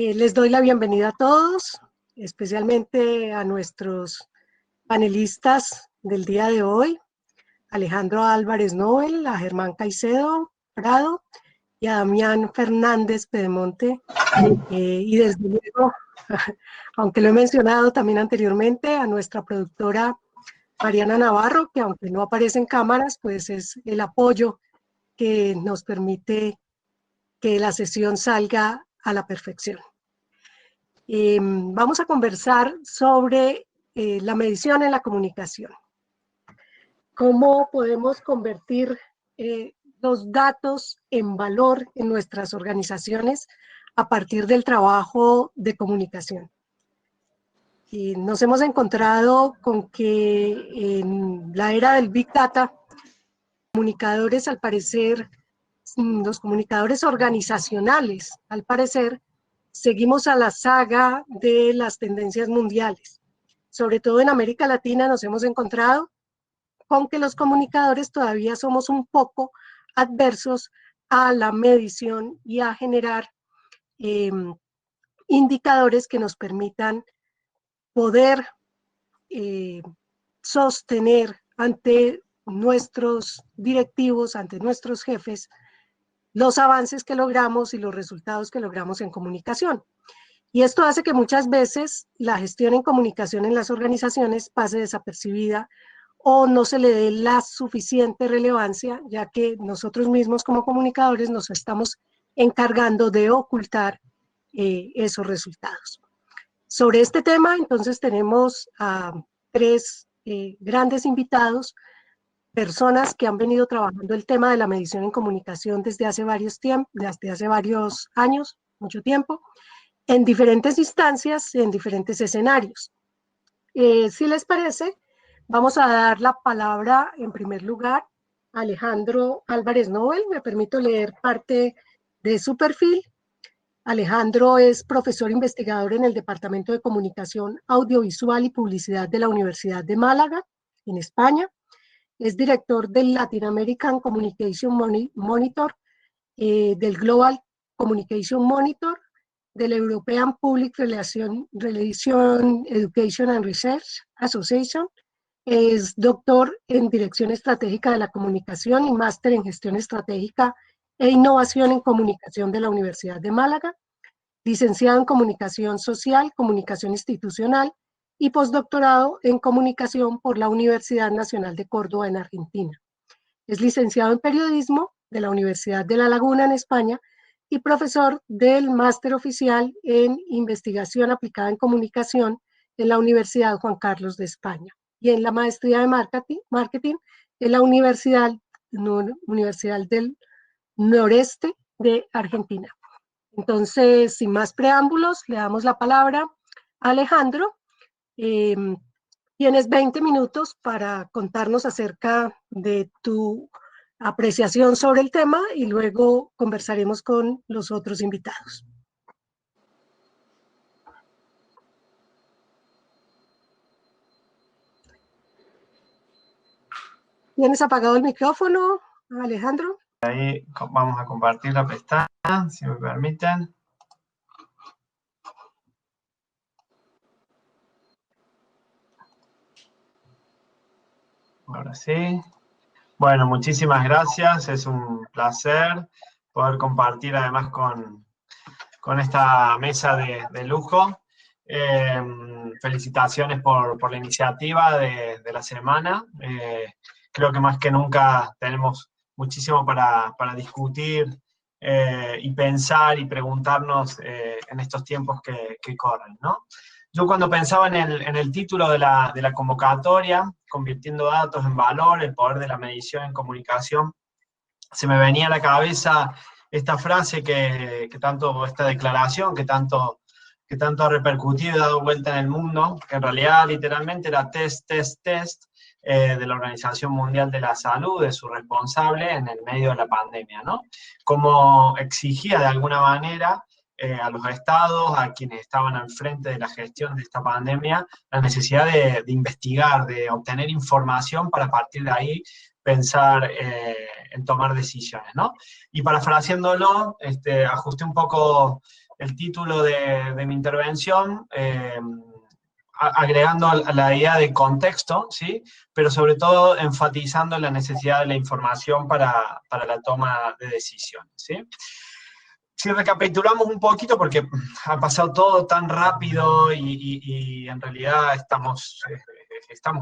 Les doy la bienvenida a todos, especialmente a nuestros panelistas del día de hoy, Alejandro Álvarez Nobel, a Germán Caicedo Prado y a Damián Fernández Pedemonte. Y desde luego, aunque lo he mencionado también anteriormente, a nuestra productora Mariana Navarro, que aunque no aparece en cámaras, pues es el apoyo que nos permite que la sesión salga a la perfección. Vamos a conversar sobre la medición en la comunicación. Cómo podemos convertir los datos en valor en nuestras organizaciones a partir del trabajo de comunicación. Y nos hemos encontrado con que en la era del Big Data, comunicadores, al parecer, los comunicadores organizacionales, al parecer, seguimos a la saga de las tendencias mundiales. Sobre todo en América Latina nos hemos encontrado con que los comunicadores todavía somos un poco adversos a la medición y a generar indicadores que nos permitan poder sostener ante nuestros directivos, ante nuestros jefes, los avances que logramos y los resultados que logramos en comunicación. Y esto hace que muchas veces la gestión en comunicación en las organizaciones pase desapercibida o no se le dé la suficiente relevancia, ya que nosotros mismos como comunicadores nos estamos encargando de ocultar esos resultados. Sobre este tema, entonces, tenemos a tres grandes invitados, personas que han venido trabajando el tema de la medición en comunicación desde hace varios años, mucho tiempo, en diferentes instancias, en diferentes escenarios. Si les parece, vamos a dar la palabra en primer lugar a Alejandro Álvarez Nobel. Me permito leer parte de su perfil. Alejandro es profesor investigador en el Departamento de Comunicación Audiovisual y Publicidad de la Universidad de Málaga, en España. Es director del Latin American Communication Monitor, del Global Communication Monitor, del European Public Relation Education and Research Association. Es doctor en Dirección Estratégica de la Comunicación y máster en Gestión Estratégica e Innovación en Comunicación de la Universidad de Málaga. Licenciado en Comunicación Social, Comunicación Institucional y postdoctorado en Comunicación por la Universidad Nacional de Córdoba en Argentina. Es licenciado en Periodismo de la Universidad de La Laguna en España y profesor del Máster Oficial en Investigación Aplicada en Comunicación en la Universidad Juan Carlos de España y en la Maestría de Marketing en la Universidad del Noreste de Argentina. Entonces, sin más preámbulos, le damos la palabra a Alejandro. Tienes 20 minutos para contarnos acerca de tu apreciación sobre el tema y luego conversaremos con los otros invitados. ¿Tienes apagado el micrófono, Alejandro? Ahí vamos a compartir la pestaña, si me permiten. Ahora sí. Bueno, muchísimas gracias. Es un placer poder compartir además con esta mesa de lujo. Felicitaciones por la iniciativa de la semana. Creo que más que nunca tenemos muchísimo para discutir y pensar y preguntarnos en estos tiempos que corren, ¿no? Yo cuando pensaba en el título de la convocatoria, convirtiendo datos en valor, el poder de la medición en comunicación, se me venía a la cabeza esta frase esta declaración que tanto ha repercutido y dado vuelta en el mundo, que en realidad literalmente era test, de la Organización Mundial de la Salud, de su responsable en el medio de la pandemia, ¿no? Como exigía de alguna manera a los estados, a quienes estaban al frente de la gestión de esta pandemia, la necesidad de investigar, de obtener información para a partir de ahí pensar en tomar decisiones, ¿no? Y parafraseándolo, ajusté un poco el título de mi intervención, agregando a la idea de contexto, ¿sí? Pero sobre todo enfatizando la necesidad de la información para la toma de decisiones, ¿sí? Si recapitulamos un poquito, porque ha pasado todo tan rápido y en realidad estamos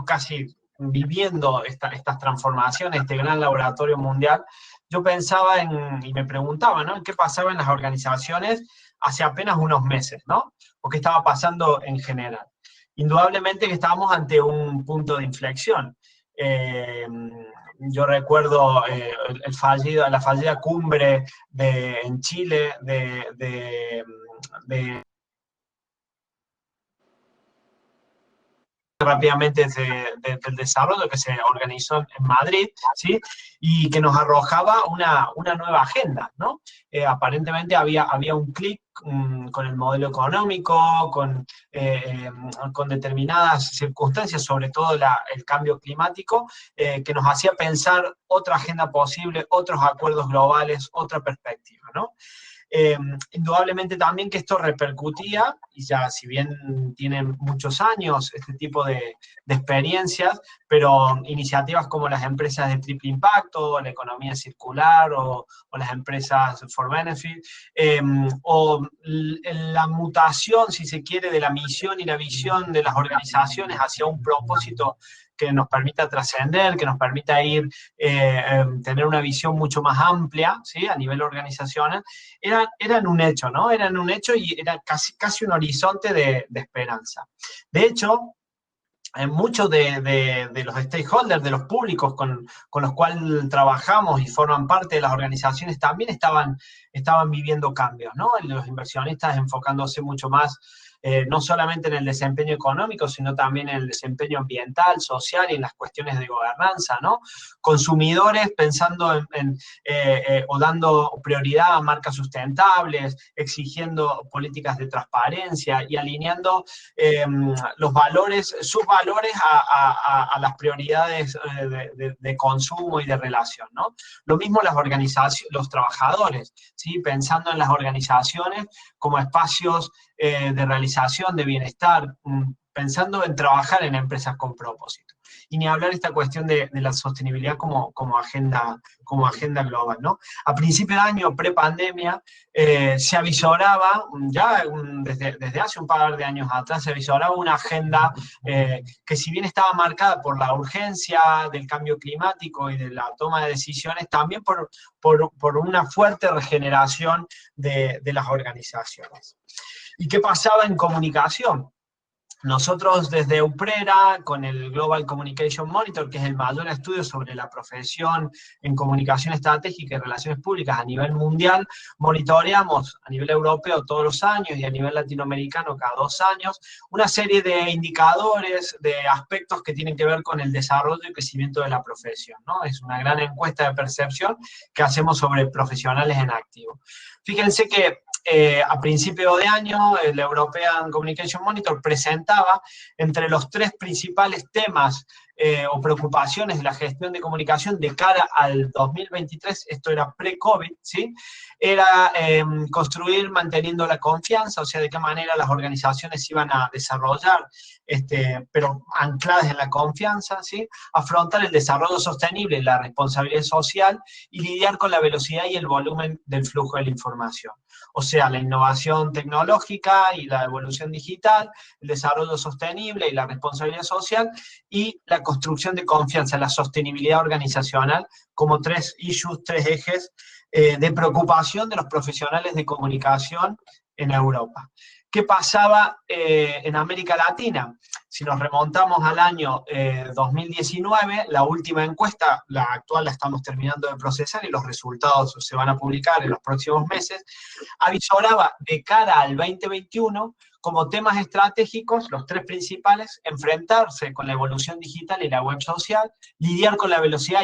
casi viviendo estas transformaciones, este gran laboratorio mundial, yo pensaba y me preguntaba, ¿no? ¿Qué pasaba en las organizaciones hace apenas unos meses, ¿no? ¿O qué estaba pasando en general? Indudablemente que estábamos ante un punto de inflexión. Yo recuerdo la fallida cumbre en Chile rápidamente del desarrollo que se organizó en Madrid, ¿sí? Y que nos arrojaba una nueva agenda, ¿no? Aparentemente había un clic con el modelo económico, con determinadas circunstancias, sobre todo el cambio climático, que nos hacía pensar otra agenda posible, otros acuerdos globales, otra perspectiva, ¿no? Indudablemente también que esto repercutía, y ya si bien tienen muchos años este tipo de experiencias, pero iniciativas como las empresas de triple impacto, la economía circular o las empresas for benefit, o la mutación, si se quiere, de la misión y la visión de las organizaciones hacia un propósito que nos permita trascender, que nos permita tener una visión mucho más amplia, ¿sí? A nivel organizacional, eran un hecho, ¿no? Eran un hecho y era casi un horizonte de esperanza. De hecho, muchos de los stakeholders, de los públicos con los cuales trabajamos y forman parte de las organizaciones, también estaban viviendo cambios, ¿no? Los inversionistas enfocándose mucho más, no solamente en el desempeño económico, sino también en el desempeño ambiental, social y en las cuestiones de gobernanza, ¿no? Consumidores pensando o dando prioridad a marcas sustentables, exigiendo políticas de transparencia y alineando los valores, sus valores a las prioridades de consumo y de relación, ¿no? Lo mismo las organizaciones, los trabajadores, ¿sí? Pensando en las organizaciones como espacios de realización, de bienestar, pensando en trabajar en empresas con propósito. Y ni hablar esta cuestión de la sostenibilidad como agenda global, ¿no? A principio de año, pre-pandemia, se avisoraba, ya desde hace un par de años atrás, se avisoraba una agenda que si bien estaba marcada por la urgencia del cambio climático y de la toma de decisiones, también por una fuerte regeneración de las organizaciones. ¿Y qué pasaba en comunicación? Nosotros desde UPRERA, con el Global Communication Monitor, que es el mayor estudio sobre la profesión en comunicación estratégica y relaciones públicas a nivel mundial, monitoreamos a nivel europeo todos los años y a nivel latinoamericano cada 2 años una serie de indicadores, de aspectos que tienen que ver con el desarrollo y crecimiento de la profesión, ¿no? Es una gran encuesta de percepción que hacemos sobre profesionales en activo. Fíjense que a principio de año, el European Communication Monitor presentaba entre los 3 principales temas o preocupaciones de la gestión de comunicación de cara al 2023, esto era pre-COVID, ¿sí? Era construir manteniendo la confianza, o sea, de qué manera las organizaciones iban a desarrollar, pero ancladas en la confianza, ¿sí? Afrontar el desarrollo sostenible, la responsabilidad social y lidiar con la velocidad y el volumen del flujo de la información. O sea, la innovación tecnológica y la evolución digital, el desarrollo sostenible y la responsabilidad social y la construcción de confianza, la sostenibilidad organizacional como 3 issues, 3 ejes de preocupación de los profesionales de comunicación en Europa. ¿Qué pasaba en América Latina? Si nos remontamos al año 2019, la última encuesta, la actual la estamos terminando de procesar y los resultados se van a publicar en los próximos meses, avisoraba de cara al 2021 como temas estratégicos, los 3 principales, enfrentarse con la evolución digital y la web social, lidiar con la velocidad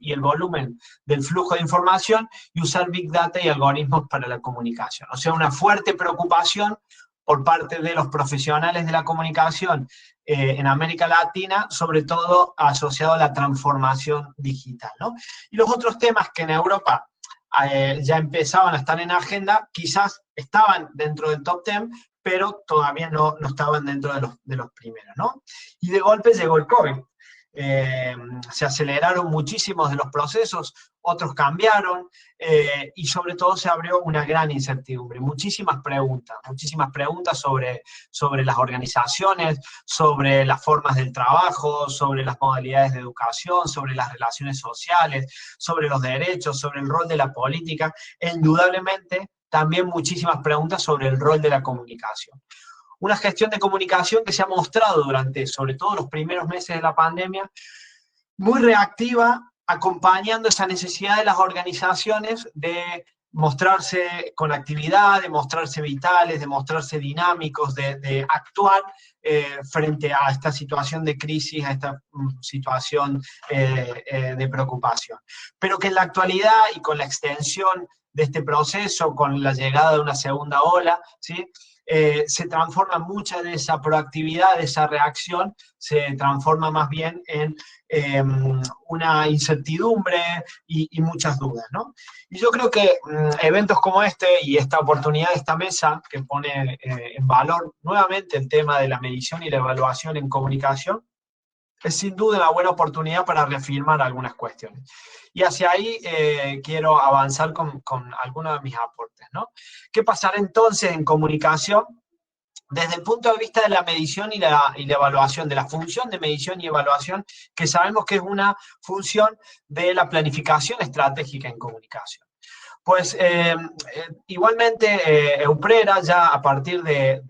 y el volumen del flujo de información y usar Big Data y algoritmos para la comunicación. O sea, una fuerte preocupación por parte de los profesionales de la comunicación en América Latina, sobre todo asociado a la transformación digital, ¿no? Y los otros temas que en Europa ya empezaban a estar en agenda, quizás estaban dentro del top 10, pero todavía no estaban dentro de los primeros, ¿no? Y de golpe llegó el COVID. Se aceleraron muchísimos de los procesos, otros cambiaron, y sobre todo se abrió una gran incertidumbre, muchísimas preguntas sobre las organizaciones, sobre las formas del trabajo, sobre las modalidades de educación, sobre las relaciones sociales, sobre los derechos, sobre el rol de la política, e indudablemente también muchísimas preguntas sobre el rol de la comunicación. Una gestión de comunicación que se ha mostrado durante, sobre todo, los primeros meses de la pandemia, muy reactiva, acompañando esa necesidad de las organizaciones de mostrarse con actividad, de mostrarse vitales, de mostrarse dinámicos, de actuar frente a esta situación de crisis, a esta situación de preocupación. Pero que en la actualidad y con la extensión de este proceso, con la llegada de una segunda ola, ¿sí?, se transforma mucha de esa proactividad, de esa reacción, se transforma más bien en una incertidumbre y muchas dudas, ¿no? Y yo creo que eventos como este y esta oportunidad de esta mesa, que pone en valor nuevamente el tema de la medición y la evaluación en comunicación, es sin duda una buena oportunidad para reafirmar algunas cuestiones. Y hacia ahí quiero avanzar con algunos de mis aportes, ¿no? ¿Qué pasará entonces en comunicación? Desde el punto de vista de la medición y la evaluación, de la función de medición y evaluación, que sabemos que es una función de la planificación estratégica en comunicación. Pues igualmente Euprera ya a partir de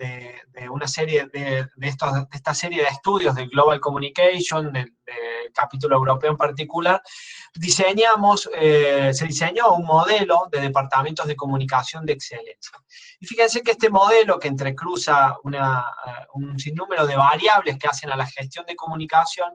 una serie de esta serie de estudios de Global Communication, del capítulo europeo en particular, se diseñó un modelo de departamentos de comunicación de excelencia. Y fíjense que este modelo, que entrecruza un sinnúmero de variables que hacen a la gestión de comunicación,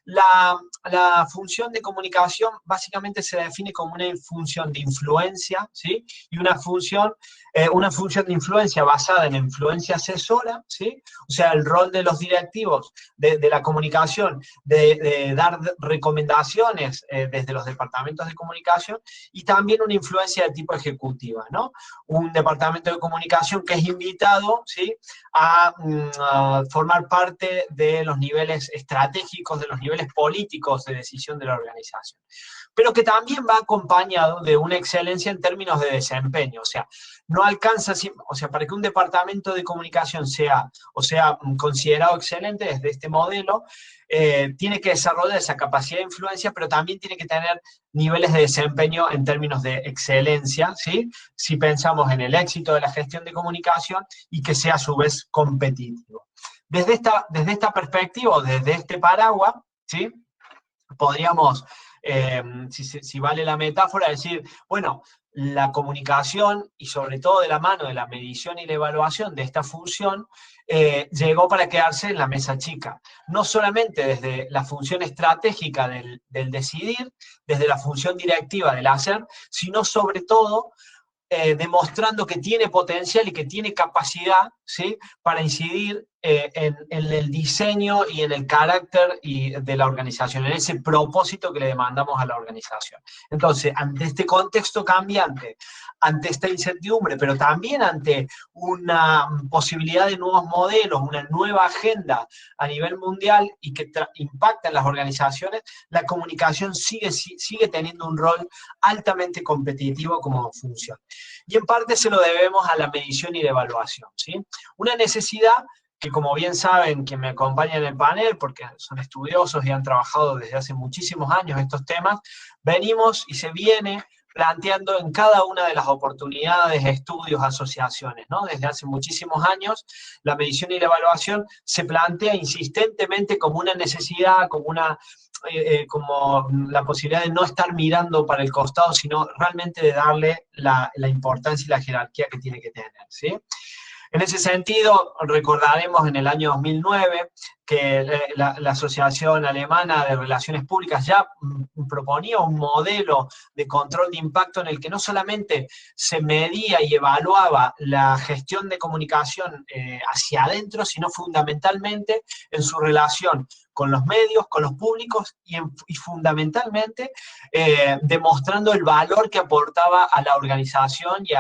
la función de comunicación básicamente se define como una función de influencia, ¿sí? Y una función de influencia basada en influencia asesora, ¿sí? O sea, el rol de los directivos de la comunicación, de dar recomendaciones desde los departamentos de comunicación, y también una influencia de tipo ejecutiva, ¿no? Un departamento de comunicación que es invitado, ¿sí?, a formar parte de los niveles estratégicos, de los niveles políticos de decisión de la organización, pero que también va acompañado de una excelencia en términos de desempeño. O sea, no alcanza, o sea, para que un departamento de comunicación sea considerado excelente desde este modelo, tiene que desarrollar esa capacidad de influencia, pero también tiene que tener niveles de desempeño en términos de excelencia, ¿sí?, si pensamos en el éxito de la gestión de comunicación, y que sea a su vez competitivo. Desde esta perspectiva, desde este paraguas, ¿sí?, podríamos, si vale la metáfora, decir, bueno, la comunicación, y sobre todo de la mano de la medición y la evaluación de esta función, llegó para quedarse en la mesa chica. No solamente desde la función estratégica del decidir, desde la función directiva del hacer, sino sobre todo demostrando que tiene potencial y que tiene capacidad, ¿sí?, para incidir en el diseño y en el carácter de la organización, en ese propósito que le demandamos a la organización. Entonces, ante este contexto cambiante, ante esta incertidumbre, pero también ante una posibilidad de nuevos modelos, una nueva agenda a nivel mundial y que impacta en las organizaciones, la comunicación sigue teniendo un rol altamente competitivo como función. Y en parte se lo debemos a la medición y la evaluación, ¿sí? Una necesidad que, como bien saben quienes me acompañan en el panel, porque son estudiosos y han trabajado desde hace muchísimos años estos temas, venimos y se viene planteando en cada una de las oportunidades, estudios, asociaciones, ¿no? Desde hace muchísimos años, la medición y la evaluación se plantea insistentemente como una necesidad, como la posibilidad de no estar mirando para el costado, sino realmente de darle la importancia y la jerarquía que tiene que tener, ¿sí? En ese sentido, recordaremos en el año 2009 que la Asociación Alemana de Relaciones Públicas ya proponía un modelo de control de impacto en el que no solamente se medía y evaluaba la gestión de comunicación hacia adentro, sino fundamentalmente en su relación con los medios, con los públicos y fundamentalmente demostrando el valor que aportaba a la organización y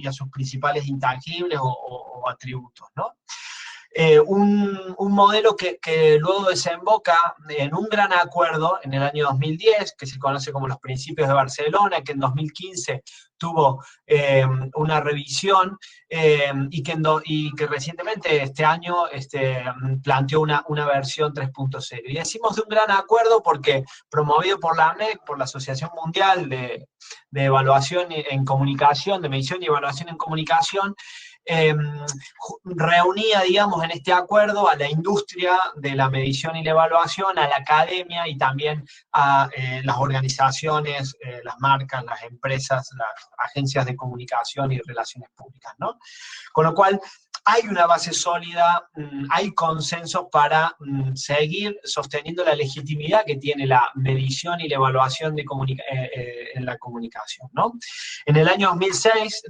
a sus principales intangibles o atributos, ¿no? Un modelo que luego desemboca en un gran acuerdo en el año 2010, que se conoce como los Principios de Barcelona, que en 2015 tuvo una revisión y que recientemente este año planteó una versión 3.0. Y decimos de un gran acuerdo porque promovido por la AMEC, por la Asociación Mundial de Evaluación en Comunicación, de Medición y Evaluación en Comunicación, reunía, digamos, en este acuerdo a la industria de la medición y la evaluación, a la academia y también a las organizaciones, las marcas, las empresas, las agencias de comunicación y relaciones públicas, ¿no? Con lo cual, hay una base sólida, hay consenso para seguir sosteniendo la legitimidad que tiene la medición y la evaluación en la comunicación, ¿no? En el año 2016,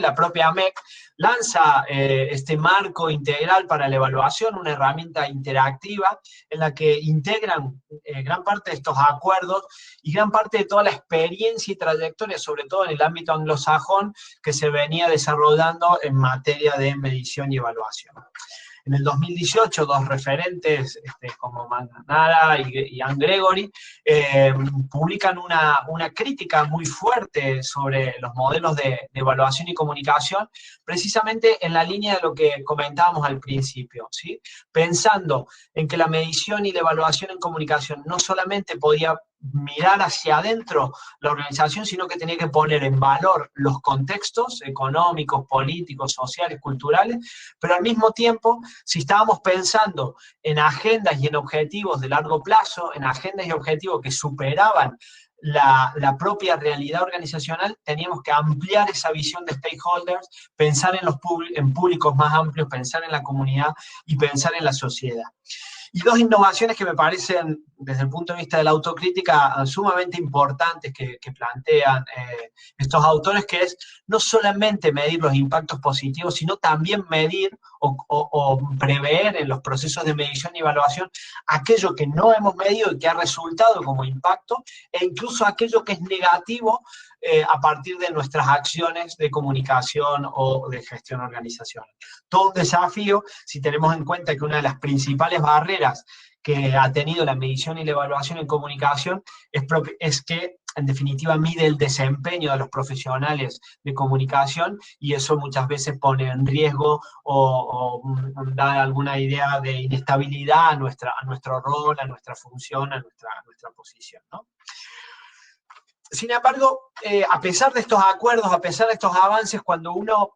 la propia AMEC lanza este marco integral para la evaluación, una herramienta interactiva en la que integran gran parte de estos acuerdos y gran parte de toda la experiencia y trayectoria, sobre todo en el ámbito anglosajón, que se venía desarrollando en materia de medición y evaluación. En el 2018, dos referentes como Manganara y Ann Gregory publican una crítica muy fuerte sobre los modelos de evaluación y comunicación, precisamente en la línea de lo que comentábamos al principio, ¿sí? Pensando en que la medición y la evaluación en comunicación no solamente podía mirar hacia adentro la organización, sino que tenía que poner en valor los contextos económicos, políticos, sociales, culturales, pero al mismo tiempo, si estábamos pensando en agendas y en objetivos de largo plazo, en agendas y objetivos que superaban la propia realidad organizacional, teníamos que ampliar esa visión de stakeholders, pensar en públicos más amplios, pensar en la comunidad y pensar en la sociedad. Y dos innovaciones que me parecen, desde el punto de vista de la autocrítica, sumamente importantes que plantean estos autores, que es no solamente medir los impactos positivos, sino también medir o prever en los procesos de medición y evaluación aquello que no hemos medido y que ha resultado como impacto, e incluso aquello que es negativo a partir de nuestras acciones de comunicación o de gestión organizacional. Todo un desafío si tenemos en cuenta que una de las principales barreras que ha tenido la medición y la evaluación en comunicación es que, en definitiva, mide el desempeño de los profesionales de comunicación y eso muchas veces pone en riesgo o da alguna idea de inestabilidad a nuestro rol, a nuestra función, a nuestra posición, ¿no? Sin embargo, a pesar de estos acuerdos, a pesar de estos avances, cuando uno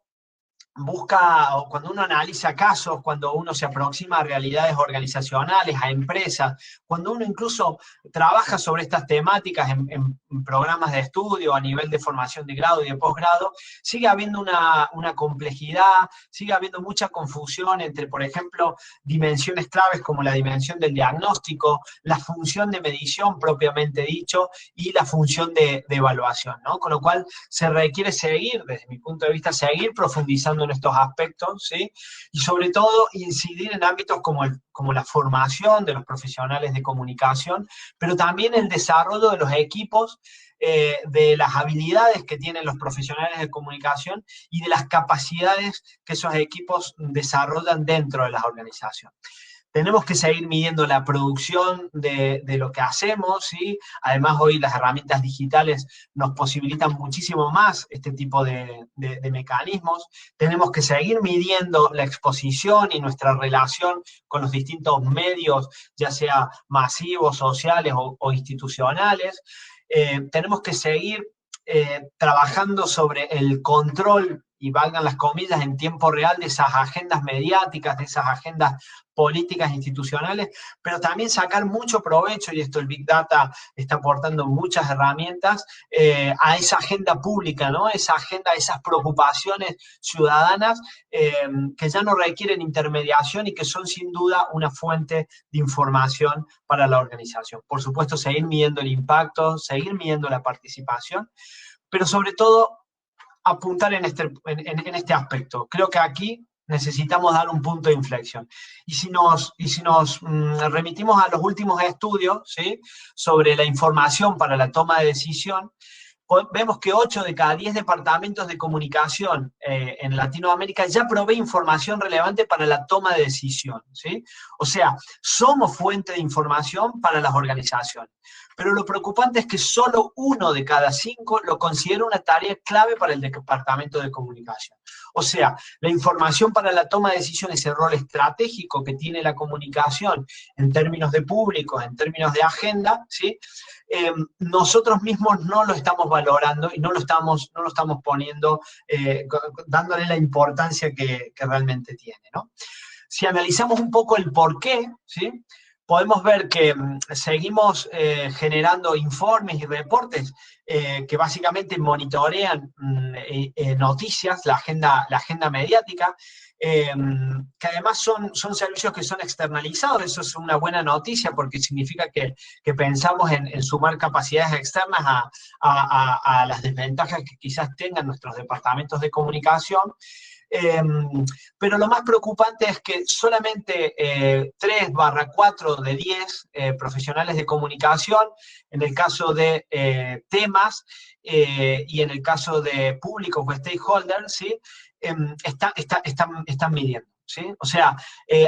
busca, o cuando uno analiza casos, cuando uno se aproxima a realidades organizacionales, a empresas, cuando uno incluso trabaja sobre estas temáticas en programas de estudio a nivel de formación de grado y de posgrado, sigue habiendo una complejidad, sigue habiendo mucha confusión entre, por ejemplo, dimensiones claves como la dimensión del diagnóstico, la función de medición propiamente dicho y la función de evaluación, ¿no? Con lo cual se requiere seguir, desde mi punto de vista, seguir profundizando en estos aspectos, ¿sí? Y sobre todo incidir en ámbitos como la formación de los profesionales de comunicación, pero también el desarrollo de los equipos, de las habilidades que tienen los profesionales de comunicación y de las capacidades que esos equipos desarrollan dentro de las organizaciones. Tenemos que seguir midiendo la producción de lo que hacemos, ¿sí? Además, hoy las herramientas digitales nos posibilitan muchísimo más este tipo de mecanismos. Tenemos que seguir midiendo la exposición y nuestra relación con los distintos medios, ya sea masivos, sociales o institucionales. Tenemos que seguir trabajando sobre el control, y valgan las comillas, en tiempo real de esas agendas mediáticas, de esas agendas políticas institucionales, pero también sacar mucho provecho, y esto el Big Data está aportando muchas herramientas, a esa agenda pública, ¿no? Esa agenda, esas preocupaciones ciudadanas que ya no requieren intermediación y que son sin duda una fuente de información para la organización. Por supuesto, seguir midiendo el impacto, seguir midiendo la participación, pero sobre todo apuntar en este aspecto. Creo que aquí necesitamos dar un punto de inflexión. Y si nos remitimos a los últimos estudios, ¿sí?, sobre la información para la toma de decisión, vemos que 8 de cada 10 departamentos de comunicación en Latinoamérica ya provee información relevante para la toma de decisión, ¿sí? O sea, somos fuente de información para las organizaciones. Pero lo preocupante es que solo 1 de cada 5 lo considera una tarea clave para el departamento de comunicación. O sea, la información para la toma de decisiones, ese rol estratégico que tiene la comunicación en términos de público, en términos de agenda, ¿sí?, nosotros mismos no lo estamos valorando y no lo estamos poniendo, dándole la importancia que realmente tiene, ¿no? Si analizamos un poco el porqué, ¿sí?, podemos ver que seguimos generando informes y reportes que básicamente monitorean noticias, la agenda mediática, que además son servicios que son externalizados. Eso es una buena noticia porque significa que pensamos en sumar capacidades externas a las desventajas que quizás tengan nuestros departamentos de comunicación. Pero lo más preocupante es que solamente 3/4 de 10 profesionales de comunicación, en el caso de temas y en el caso de públicos o stakeholders, ¿sí?, están midiendo, ¿sí? O sea,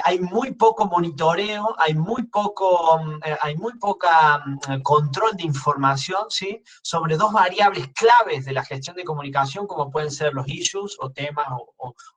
hay muy poco monitoreo, hay muy poca control de información, ¿sí?, sobre 2 variables claves de la gestión de comunicación, como pueden ser los issues o temas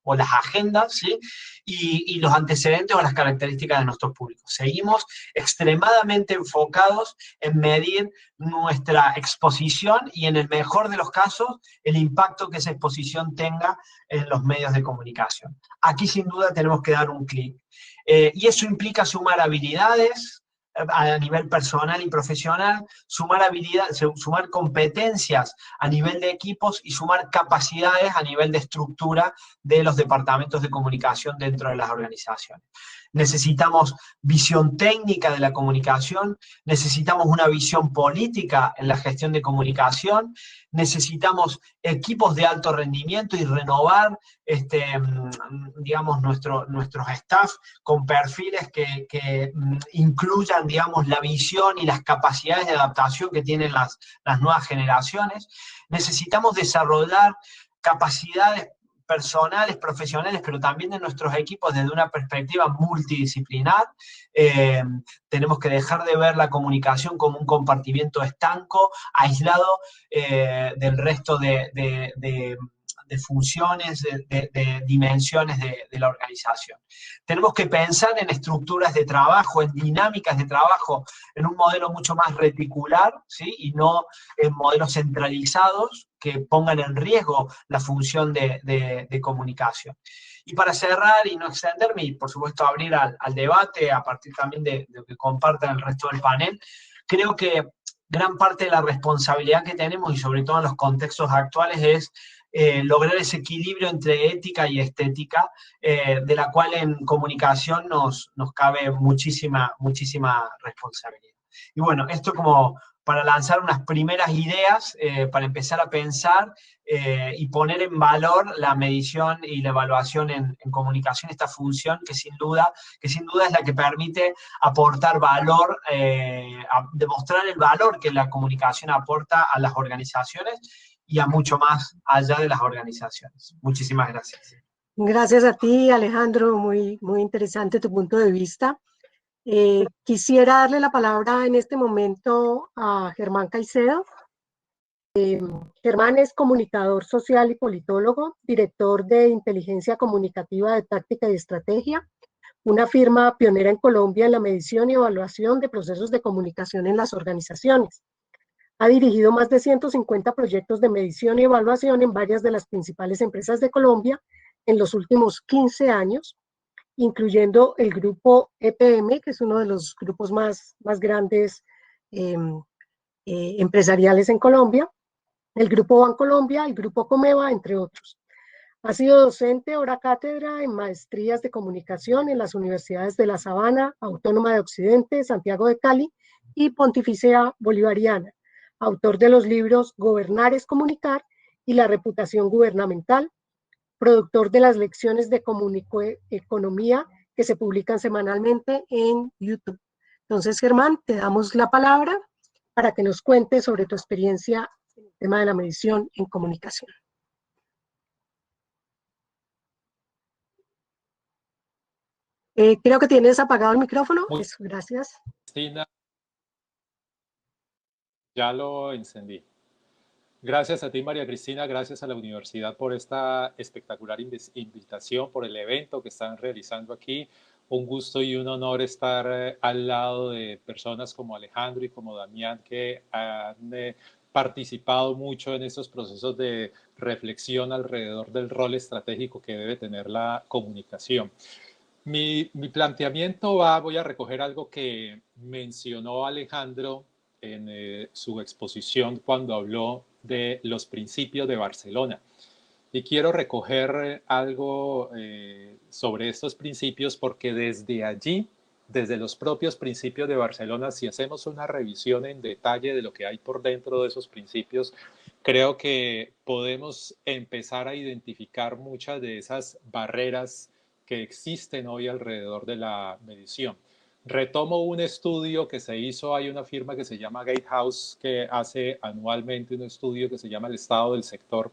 o las agendas, ¿sí?, y los antecedentes o las características de nuestros públicos. Seguimos extremadamente enfocados en medir nuestra exposición y, en el mejor de los casos, el impacto que esa exposición tenga en los medios de comunicación. Aquí sin duda tenemos que dar un clic. Y eso implica sumar habilidades a nivel personal y profesional, sumar competencias a nivel de equipos y sumar capacidades a nivel de estructura de los departamentos de comunicación dentro de las organizaciones. Necesitamos visión técnica de la comunicación, necesitamos una visión política en la gestión de comunicación, necesitamos equipos de alto rendimiento y renovar, digamos, nuestros staff con perfiles que incluyan, digamos, la visión y las capacidades de adaptación que tienen las nuevas generaciones. Necesitamos desarrollar capacidades personales, profesionales, pero también de nuestros equipos desde una perspectiva multidisciplinar. Tenemos que dejar de ver la comunicación como un compartimiento estanco, aislado del resto de funciones, de dimensiones de la organización. Tenemos que pensar en estructuras de trabajo, en dinámicas de trabajo, en un modelo mucho más reticular, ¿sí?, y no en modelos centralizados que pongan en riesgo la función de comunicación. Y para cerrar y no extenderme, y por supuesto abrir al debate a partir también de lo que compartan el resto del panel, creo que gran parte de la responsabilidad que tenemos, y sobre todo en los contextos actuales, es lograr ese equilibrio entre ética y estética, de la cual en comunicación nos cabe muchísima responsabilidad. Y bueno, esto como para lanzar unas primeras ideas, para empezar a pensar y poner en valor la medición y la evaluación en comunicación, esta función que sin duda es la que permite aportar valor, demostrar el valor que la comunicación aporta a las organizaciones y a mucho más allá de las organizaciones. Muchísimas gracias. Gracias a ti, Alejandro, muy interesante tu punto de vista. Quisiera darle la palabra en este momento a Germán Caicedo. Germán es comunicador social y politólogo, director de inteligencia comunicativa de táctica y estrategia, una firma pionera en Colombia en la medición y evaluación de procesos de comunicación en las organizaciones. Ha dirigido más de 150 proyectos de medición y evaluación en varias de las principales empresas de Colombia en los últimos 15 años, incluyendo el grupo EPM, que es uno de los grupos más grandes empresariales en Colombia, el grupo Bancolombia, el grupo Comeva, entre otros. Ha sido docente hora cátedra en maestrías de comunicación en las universidades de La Sabana, Autónoma de Occidente, Santiago de Cali y Pontificia Bolivariana. Autor de los libros Gobernar es comunicar y La reputación gubernamental, productor de las lecciones de comunicoeconomía que se publican semanalmente en YouTube. Entonces, Germán, te damos la palabra para que nos cuentes sobre tu experiencia en el tema de la medición en comunicación. Creo que tienes apagado el micrófono. Eso, gracias. Cristina, ya lo encendí. Gracias a ti, María Cristina, gracias a la universidad por esta espectacular invitación, por el evento que están realizando aquí. Un gusto y un honor estar al lado de personas como Alejandro y como Damián, que han participado mucho en estos procesos de reflexión alrededor del rol estratégico que debe tener la comunicación. Mi planteamiento voy a recoger algo que mencionó Alejandro en su exposición cuando habló de los principios de Barcelona. Y quiero recoger algo sobre estos principios porque desde allí, desde los propios principios de Barcelona, si hacemos una revisión en detalle de lo que hay por dentro de esos principios, creo que podemos empezar a identificar muchas de esas barreras que existen hoy alrededor de la medición. Retomo un estudio que se hizo, hay una firma que se llama Gatehouse que hace anualmente un estudio que se llama el estado del sector,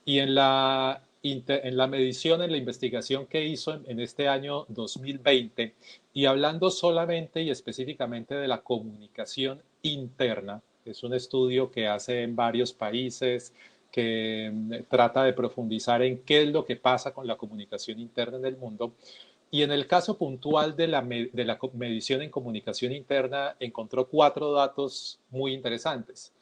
y en la medición, en la investigación que hizo en este año 2020, y hablando solamente y específicamente de la comunicación interna, es un estudio que hace en varios países, que trata de profundizar en qué es lo que pasa con la comunicación interna en el mundo. Y en el caso puntual de la medición en comunicación interna, encontró 4 datos muy interesantes.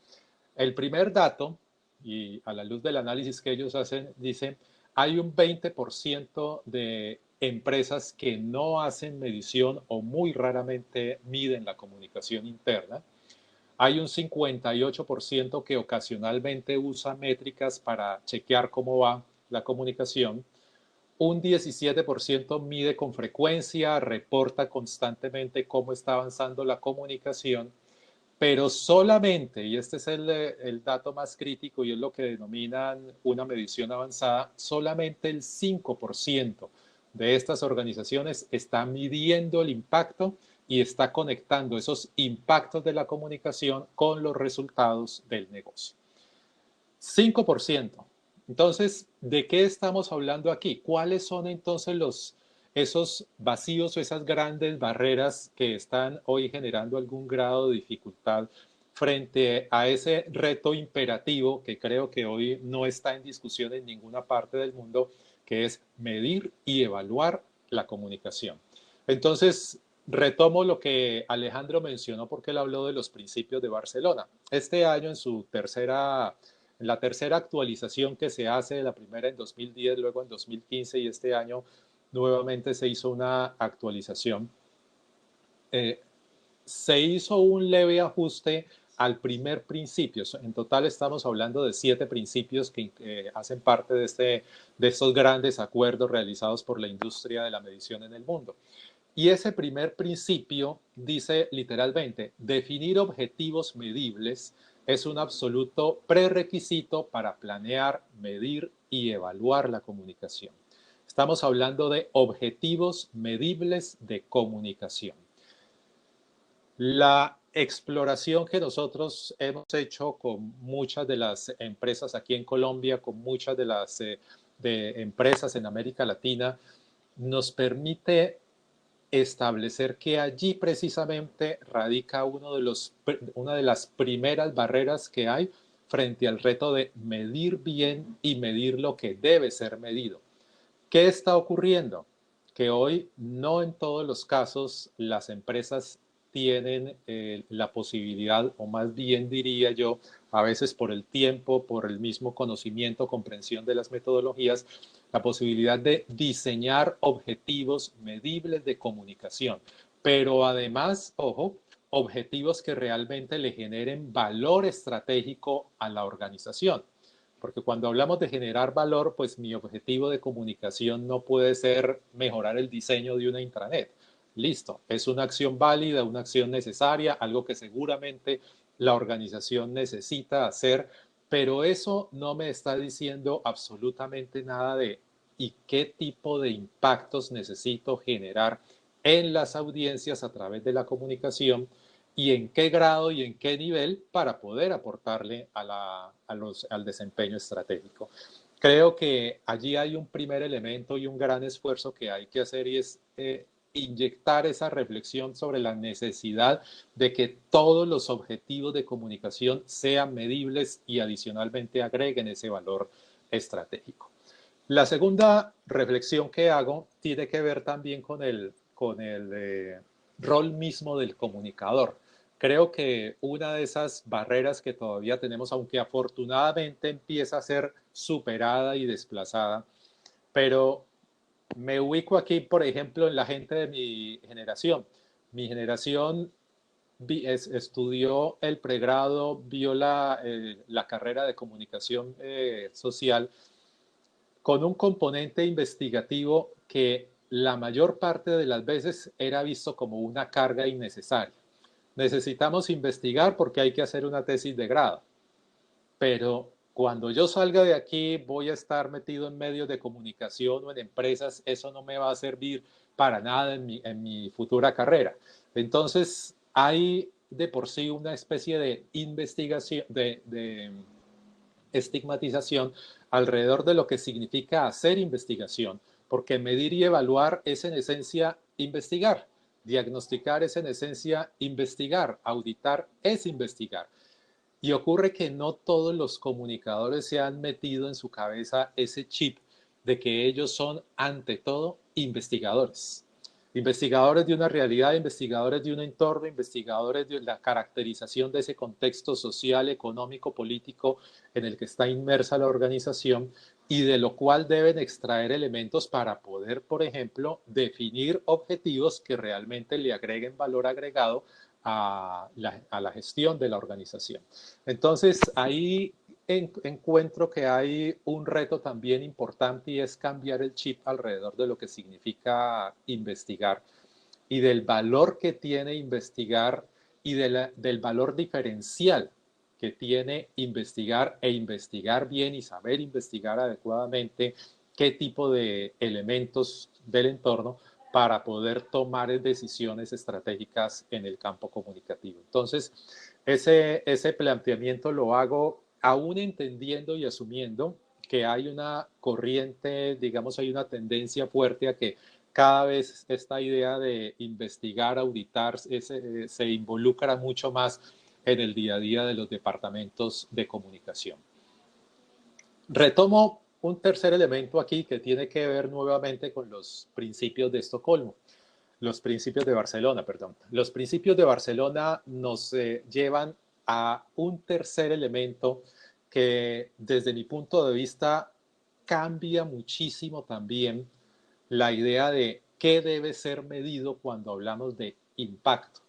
El primer dato, y a la luz del análisis que ellos hacen, dicen, hay un 20% de empresas que no hacen medición o muy raramente miden la comunicación interna. Hay un 58% que ocasionalmente usa métricas para chequear cómo va la comunicación. Un 17% mide con frecuencia, reporta constantemente cómo está avanzando la comunicación, pero solamente, y este es el dato más crítico y es lo que denominan una medición avanzada, solamente el 5% de estas organizaciones está midiendo el impacto y está conectando esos impactos de la comunicación con los resultados del negocio. 5%. Entonces, ¿de qué estamos hablando aquí? ¿Cuáles son entonces esos vacíos o esas grandes barreras que están hoy generando algún grado de dificultad frente a ese reto imperativo que creo que hoy no está en discusión en ninguna parte del mundo, que es medir y evaluar la comunicación? Entonces, retomo lo que Alejandro mencionó porque él habló de los principios de Barcelona. Este año, en la tercera actualización que se hace, la primera en 2010, luego en 2015 y este año nuevamente se hizo una actualización. Se hizo un leve ajuste al primer principio. En total estamos hablando de 7 principios que hacen parte de estos grandes acuerdos realizados por la industria de la medición en el mundo. Y ese primer principio dice literalmente, definir objetivos medibles es un absoluto prerequisito para planear, medir y evaluar la comunicación. Estamos hablando de objetivos medibles de comunicación. La exploración que nosotros hemos hecho con muchas de las empresas aquí en Colombia, con muchas de las empresas en América Latina, nos permite establecer que allí precisamente radica una de las primeras barreras que hay frente al reto de medir bien y medir lo que debe ser medido. ¿Qué está ocurriendo? Que hoy no en todos los casos las empresas tienen la posibilidad, o más bien diría yo, a veces por el tiempo, por el mismo conocimiento, comprensión de las metodologías, la posibilidad de diseñar objetivos medibles de comunicación, pero además, ojo, objetivos que realmente le generen valor estratégico a la organización. Porque cuando hablamos de generar valor, pues mi objetivo de comunicación no puede ser mejorar el diseño de una intranet. Listo, es una acción válida, una acción necesaria, algo que seguramente la organización necesita hacer, pero eso no me está diciendo absolutamente nada de y qué tipo de impactos necesito generar en las audiencias a través de la comunicación y en qué grado y en qué nivel para poder aportarle al desempeño estratégico. Creo que allí hay un primer elemento y un gran esfuerzo que hay que hacer y es inyectar esa reflexión sobre la necesidad de que todos los objetivos de comunicación sean medibles y adicionalmente agreguen ese valor estratégico. La segunda reflexión que hago tiene que ver también con el rol mismo del comunicador. Creo que una de esas barreras que todavía tenemos, aunque afortunadamente empieza a ser superada y desplazada, pero me ubico aquí, por ejemplo, en la gente de mi generación. Mi generación estudió el pregrado, vio la carrera de comunicación social con un componente investigativo que la mayor parte de las veces era visto como una carga innecesaria. Necesitamos investigar porque hay que hacer una tesis de grado, pero cuando yo salga de aquí voy a estar metido en medios de comunicación o en empresas, eso no me va a servir para nada en mi futura carrera. Entonces hay de por sí una especie de investigación, de estigmatización alrededor de lo que significa hacer investigación, porque medir y evaluar es en esencia investigar, diagnosticar es en esencia investigar, auditar es investigar. Y ocurre que no todos los comunicadores se han metido en su cabeza ese chip de que ellos son, ante todo, investigadores. Investigadores de una realidad, investigadores de un entorno, investigadores de la caracterización de ese contexto social, económico, político en el que está inmersa la organización y de lo cual deben extraer elementos para poder, por ejemplo, definir objetivos que realmente le agreguen valor agregado a la gestión de la organización. Entonces, ahí encuentro que hay un reto también importante y es cambiar el chip alrededor de lo que significa investigar y del valor que tiene investigar y del valor diferencial que tiene investigar e investigar bien y saber investigar adecuadamente qué tipo de elementos del entorno para poder tomar decisiones estratégicas en el campo comunicativo. Entonces, ese planteamiento lo hago aún entendiendo y asumiendo que hay una corriente, digamos, hay una tendencia fuerte a que cada vez esta idea de investigar, auditar, se involucra mucho más en el día a día de los departamentos de comunicación. Retomo un tercer elemento aquí que tiene que ver nuevamente con los principios de Estocolmo. Los principios de Barcelona, perdón. Los principios de Barcelona nos llevan a un tercer elemento que desde mi punto de vista cambia muchísimo también la idea de qué debe ser medido cuando hablamos de impacto.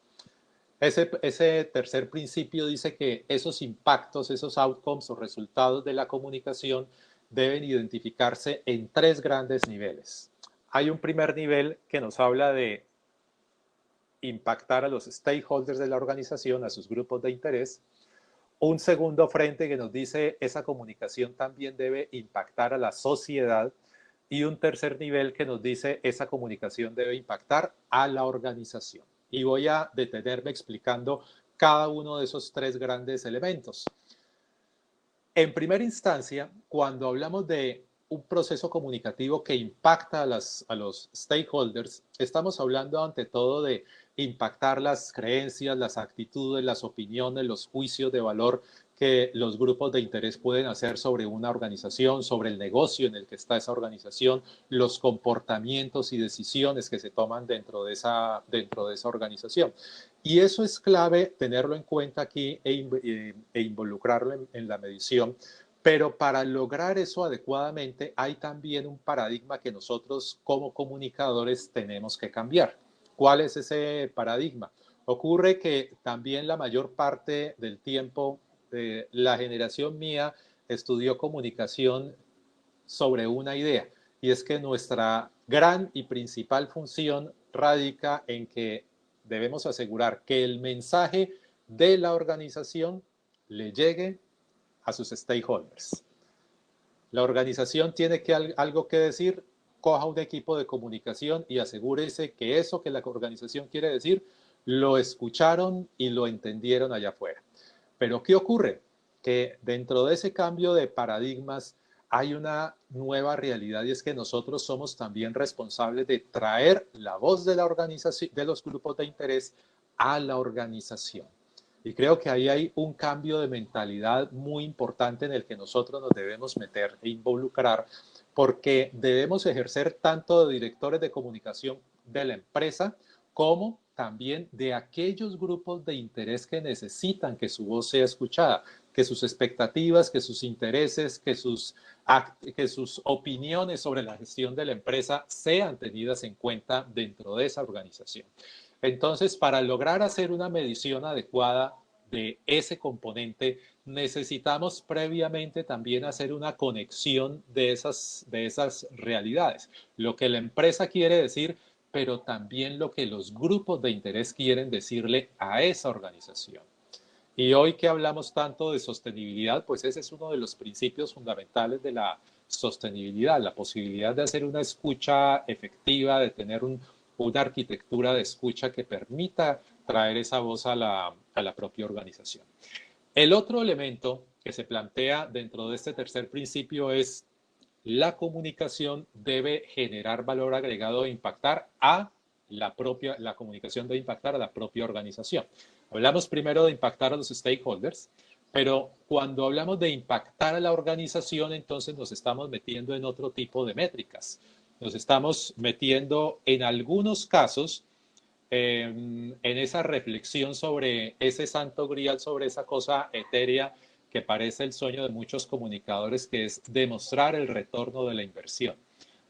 Ese tercer principio dice que esos impactos, esos outcomes o resultados de la comunicación deben identificarse en tres grandes niveles. Hay un primer nivel que nos habla de impactar a los stakeholders de la organización, a sus grupos de interés. Un segundo frente que nos dice esa comunicación también debe impactar a la sociedad. Y un tercer nivel que nos dice esa comunicación debe impactar a la organización. Y voy a detenerme explicando cada uno de esos tres grandes elementos. En primera instancia, cuando hablamos de un proceso comunicativo que impacta a los stakeholders, estamos hablando ante todo de impactar las creencias, las actitudes, las opiniones, los juicios de valor que los grupos de interés pueden hacer sobre una organización, sobre el negocio en el que está esa organización, los comportamientos y decisiones que se toman dentro de esa organización. Y eso es clave tenerlo en cuenta aquí e involucrarlo en la medición. Pero para lograr eso adecuadamente hay también un paradigma que nosotros como comunicadores tenemos que cambiar. ¿Cuál es ese paradigma? Ocurre que también la mayor parte del tiempo la generación mía estudió comunicación sobre una idea, y es que nuestra gran y principal función radica en que debemos asegurar que el mensaje de la organización le llegue a sus stakeholders. La organización tiene algo que decir, coja un equipo de comunicación y asegúrese que eso que la organización quiere decir lo escucharon y lo entendieron allá afuera. Pero ¿qué ocurre? Que dentro de ese cambio de paradigmas hay una nueva realidad, y es que nosotros somos también responsables de traer la voz de la organización, de los grupos de interés, a la organización. Y creo que ahí hay un cambio de mentalidad muy importante en el que nosotros nos debemos meter e involucrar, porque debemos ejercer tanto de directores de comunicación de la empresa como también de aquellos grupos de interés que necesitan que su voz sea escuchada, que sus expectativas, que sus intereses, que sus opiniones sobre la gestión de la empresa sean tenidas en cuenta dentro de esa organización. Entonces, para lograr hacer una medición adecuada de ese componente, necesitamos previamente también hacer una conexión de esas realidades. Lo que la empresa quiere decir, pero también lo que los grupos de interés quieren decirle a esa organización. Y hoy que hablamos tanto de sostenibilidad, pues ese es uno de los principios fundamentales de la sostenibilidad, la posibilidad de hacer una escucha efectiva, de tener una arquitectura de escucha que permita traer esa voz a la propia organización. El otro elemento que se plantea dentro de este tercer principio es la comunicación debe generar valor agregado e impactar a la comunicación debe impactar a la propia organización. Hablamos primero de impactar a los stakeholders, pero cuando hablamos de impactar a la organización, entonces nos estamos metiendo en otro tipo de métricas. Nos estamos metiendo en algunos casos en esa reflexión sobre ese santo grial, sobre esa cosa etérea que parece el sueño de muchos comunicadores, que es demostrar el retorno de la inversión,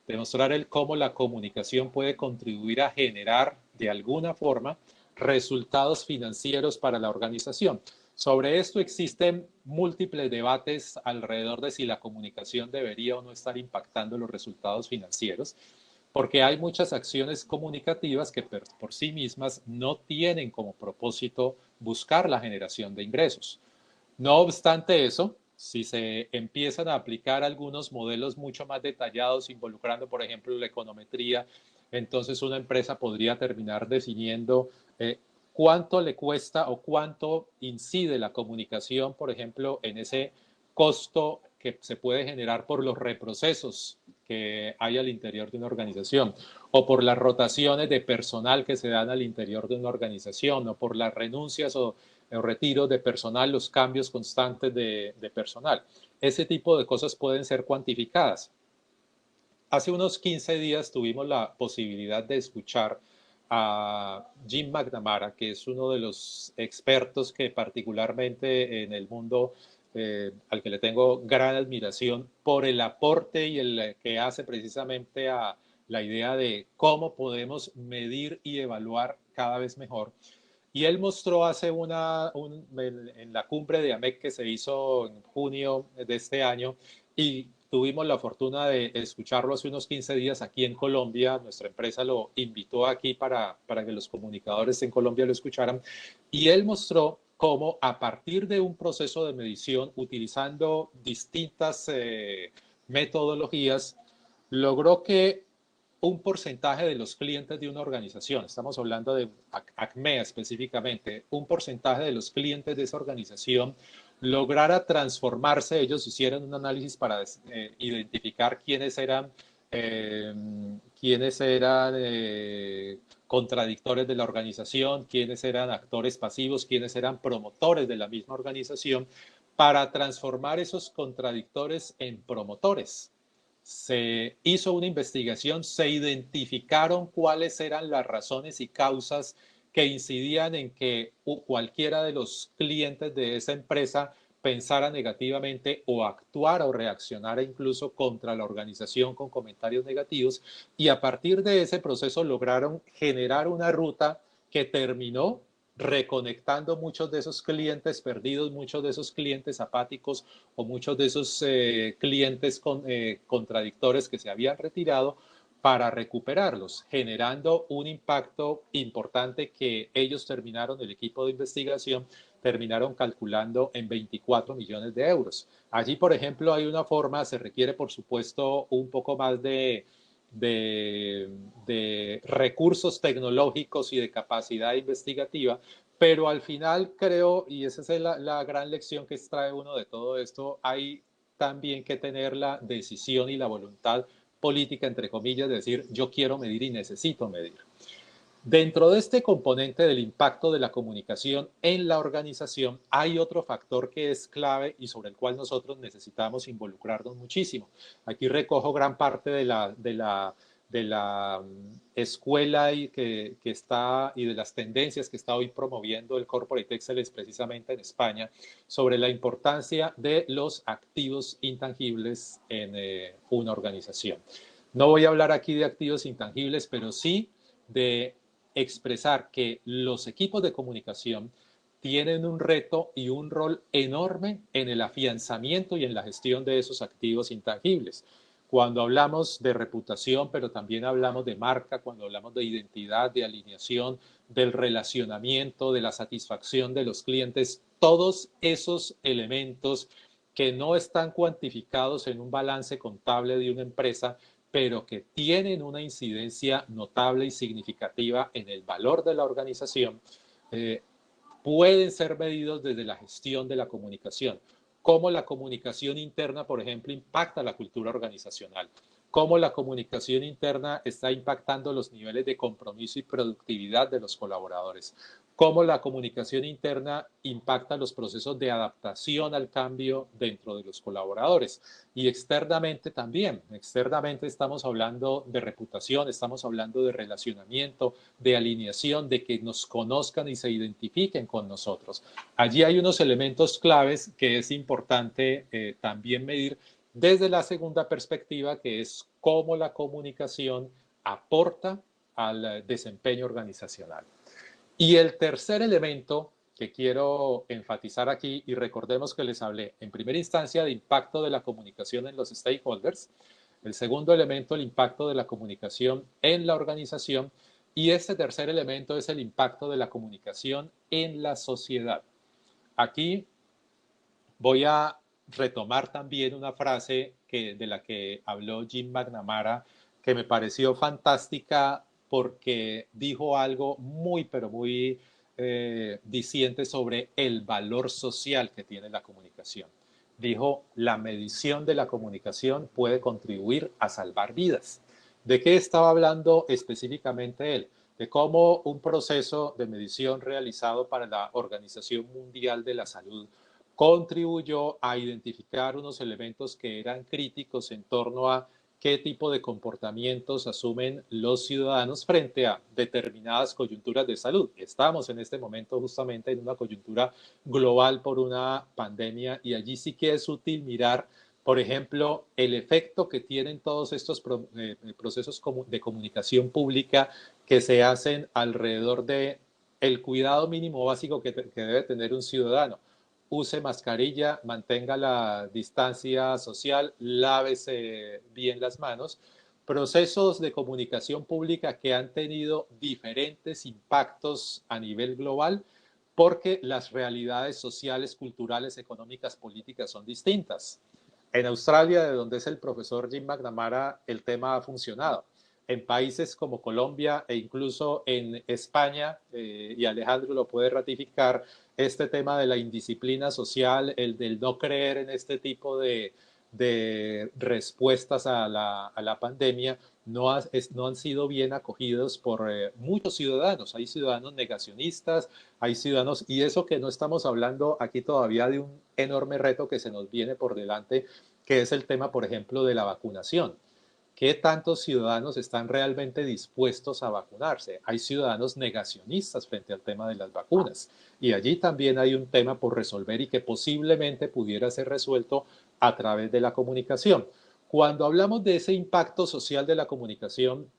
demostrar cómo la comunicación puede contribuir a generar de alguna forma resultados financieros para la organización. Sobre esto existen múltiples debates alrededor de si la comunicación debería o no estar impactando los resultados financieros, porque hay muchas acciones comunicativas que por sí mismas no tienen como propósito buscar la generación de ingresos. No obstante eso, si se empiezan a aplicar algunos modelos mucho más detallados, involucrando, por ejemplo, la econometría, entonces una empresa podría terminar definiendo cuánto le cuesta o cuánto incide la comunicación, por ejemplo, en ese costo que se puede generar por los reprocesos que hay al interior de una organización, o por las rotaciones de personal que se dan al interior de una organización, o por las renuncias o retiros de personal, los cambios constantes de personal. Ese tipo de cosas pueden ser cuantificadas. Hace unos 15 días tuvimos la posibilidad de escuchar a Jim McNamara, que es uno de los expertos que particularmente en el mundo al que le tengo gran admiración por el aporte y el que hace precisamente a la idea de cómo podemos medir y evaluar cada vez mejor. Y él mostró en la cumbre de AMEC que se hizo en junio de este año, y tuvimos la fortuna de escucharlo hace unos 15 días aquí en Colombia. Nuestra empresa lo invitó aquí para que los comunicadores en Colombia lo escucharan. Y él mostró cómo a partir de un proceso de medición, utilizando distintas metodologías, logró que un porcentaje de los clientes de una organización, estamos hablando de ACMEA específicamente, un porcentaje de los clientes de esa organización lograra transformarse. Ellos hicieron un análisis para identificar quiénes eran contradictores de la organización, quiénes eran actores pasivos, quiénes eran promotores de la misma organización, para transformar esos contradictores en promotores. Se hizo una investigación, se identificaron cuáles eran las razones y causas que incidían en que cualquiera de los clientes de esa empresa pensara negativamente o actuara o reaccionara incluso contra la organización con comentarios negativos, y a partir de ese proceso lograron generar una ruta que terminó reconectando muchos de esos clientes perdidos, muchos de esos clientes apáticos o muchos de esos clientes contradictores que se habían retirado, para recuperarlos, generando un impacto importante que ellos terminaron, el equipo de investigación, terminaron calculando en 24 millones de euros. Allí, por ejemplo, hay una forma, se requiere, por supuesto, un poco más de recursos tecnológicos y de capacidad investigativa, pero al final creo, y esa es la gran lección que extrae uno de todo esto, hay también que tener la decisión y la voluntad política, entre comillas, de decir yo quiero medir y necesito medir. Dentro de este componente del impacto de la comunicación en la organización, hay otro factor que es clave y sobre el cual nosotros necesitamos involucrarnos muchísimo. Aquí recojo gran parte de la escuela que está y de las tendencias que está hoy promoviendo el Corporate Excellence precisamente en España sobre la importancia de los activos intangibles en una organización. No voy a hablar aquí de activos intangibles, pero sí de expresar que los equipos de comunicación tienen un reto y un rol enorme en el afianzamiento y en la gestión de esos activos intangibles. Cuando hablamos de reputación, pero también hablamos de marca, cuando hablamos de identidad, de alineación, del relacionamiento, de la satisfacción de los clientes, todos esos elementos que no están cuantificados en un balance contable de una empresa, pero que tienen una incidencia notable y significativa en el valor de la organización, pueden ser medidos desde la gestión de la comunicación. Cómo la comunicación interna, por ejemplo, impacta la cultura organizacional. Cómo la comunicación interna está impactando los niveles de compromiso y productividad de los colaboradores. Cómo la comunicación interna impacta los procesos de adaptación al cambio dentro de los colaboradores. Y externamente también. Externamente estamos hablando de reputación, estamos hablando de relacionamiento, de alineación, de que nos conozcan y se identifiquen con nosotros. Allí hay unos elementos claves que es importante también medir desde la segunda perspectiva, que es cómo la comunicación aporta al desempeño organizacional. Y el tercer elemento que quiero enfatizar aquí, y recordemos que les hablé en primera instancia de impacto de la comunicación en los stakeholders, el segundo elemento, el impacto de la comunicación en la organización, y este tercer elemento es el impacto de la comunicación en la sociedad. Aquí voy a retomar también una frase de la que habló Jim McNamara, que me pareció fantástica porque dijo algo muy, pero muy diciente sobre el valor social que tiene la comunicación. Dijo, la medición de la comunicación puede contribuir a salvar vidas. ¿De qué estaba hablando específicamente él? De cómo un proceso de medición realizado para la Organización Mundial de la Salud contribuyó a identificar unos elementos que eran críticos en torno a qué tipo de comportamientos asumen los ciudadanos frente a determinadas coyunturas de salud. Estamos en este momento justamente en una coyuntura global por una pandemia y allí sí que es útil mirar, por ejemplo, el efecto que tienen todos estos procesos de comunicación pública que se hacen alrededor de el cuidado mínimo básico que debe tener un ciudadano. Use mascarilla, mantenga la distancia social, lávese bien las manos. Procesos de comunicación pública que han tenido diferentes impactos a nivel global porque las realidades sociales, culturales, económicas, políticas son distintas. En Australia, de donde es el profesor Jim McNamara, el tema ha funcionado. En países como Colombia e incluso en España, y Alejandro lo puede ratificar, este tema de la indisciplina social, el del no creer en este tipo de respuestas a la pandemia, no han sido bien acogidos por muchos ciudadanos. Hay ciudadanos negacionistas, hay ciudadanos, y eso que no estamos hablando aquí todavía de un enorme reto que se nos viene por delante, que es el tema, por ejemplo, de la vacunación. ¿Qué tantos ciudadanos están realmente dispuestos a vacunarse? Hay ciudadanos negacionistas frente al tema de las vacunas y allí también hay un tema por resolver y que posiblemente pudiera ser resuelto a través de la comunicación. Cuando hablamos de ese impacto social de la comunicación,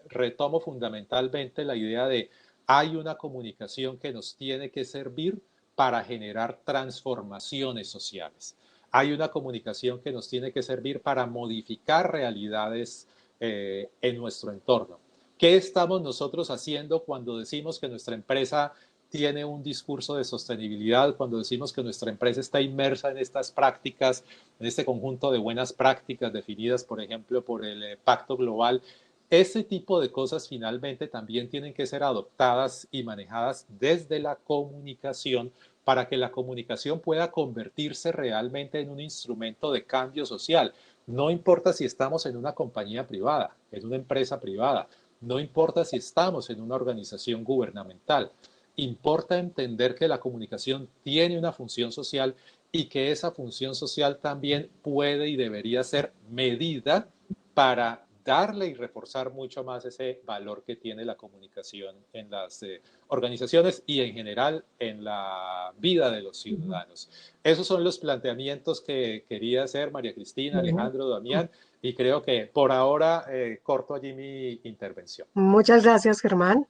retomo fundamentalmente la idea de hay una comunicación que nos tiene que servir para generar transformaciones sociales. Hay una comunicación que nos tiene que servir para modificar realidades en nuestro entorno. ¿Qué estamos nosotros haciendo cuando decimos que nuestra empresa tiene un discurso de sostenibilidad, cuando decimos que nuestra empresa está inmersa en estas prácticas, en este conjunto de buenas prácticas definidas, por ejemplo, por el Pacto Global? Este tipo de cosas finalmente también tienen que ser adoptadas y manejadas desde la comunicación para que la comunicación pueda convertirse realmente en un instrumento de cambio social. No importa si estamos en una compañía privada, en una empresa privada, no importa si estamos en una organización gubernamental. Importa entender que la comunicación tiene una función social y que esa función social también puede y debería ser medida para darle y reforzar mucho más ese valor que tiene la comunicación en las organizaciones y en general en la vida de los ciudadanos. Esos son los planteamientos que quería hacer María Cristina, Alejandro, Damián, y creo que por ahora corto allí mi intervención. Muchas gracias, Germán.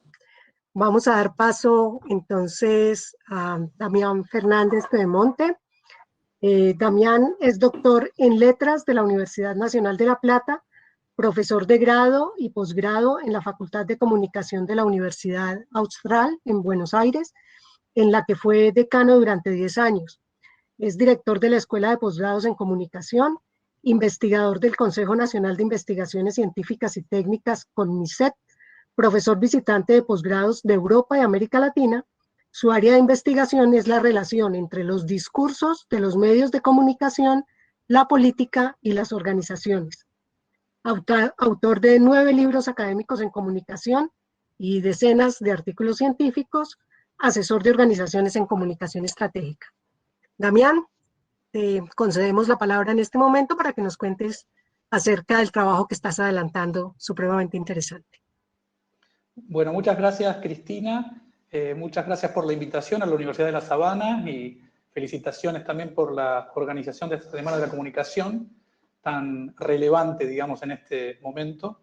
Vamos a dar paso entonces a Damián Fernández Pedemonte. Damián es doctor en Letras de la Universidad Nacional de La Plata, profesor de grado y posgrado en la Facultad de Comunicación de la Universidad Austral en Buenos Aires, en la que fue decano durante 10 años. Es director de la Escuela de Posgrados en Comunicación, investigador del Consejo Nacional de Investigaciones Científicas y Técnicas, CONICET, profesor visitante de posgrados de Europa y América Latina. Su área de investigación es la relación entre los discursos de los medios de comunicación, la política y las organizaciones. Autor de 9 libros académicos en comunicación y decenas de artículos científicos, asesor de organizaciones en comunicación estratégica. Damián, te concedemos la palabra en este momento para que nos cuentes acerca del trabajo que estás adelantando, supremamente interesante. Bueno, muchas gracias, Cristina. Muchas gracias por la invitación a la Universidad de La Sabana y felicitaciones también por la organización de esta Semana de la Comunicación, tan relevante, digamos, en este momento.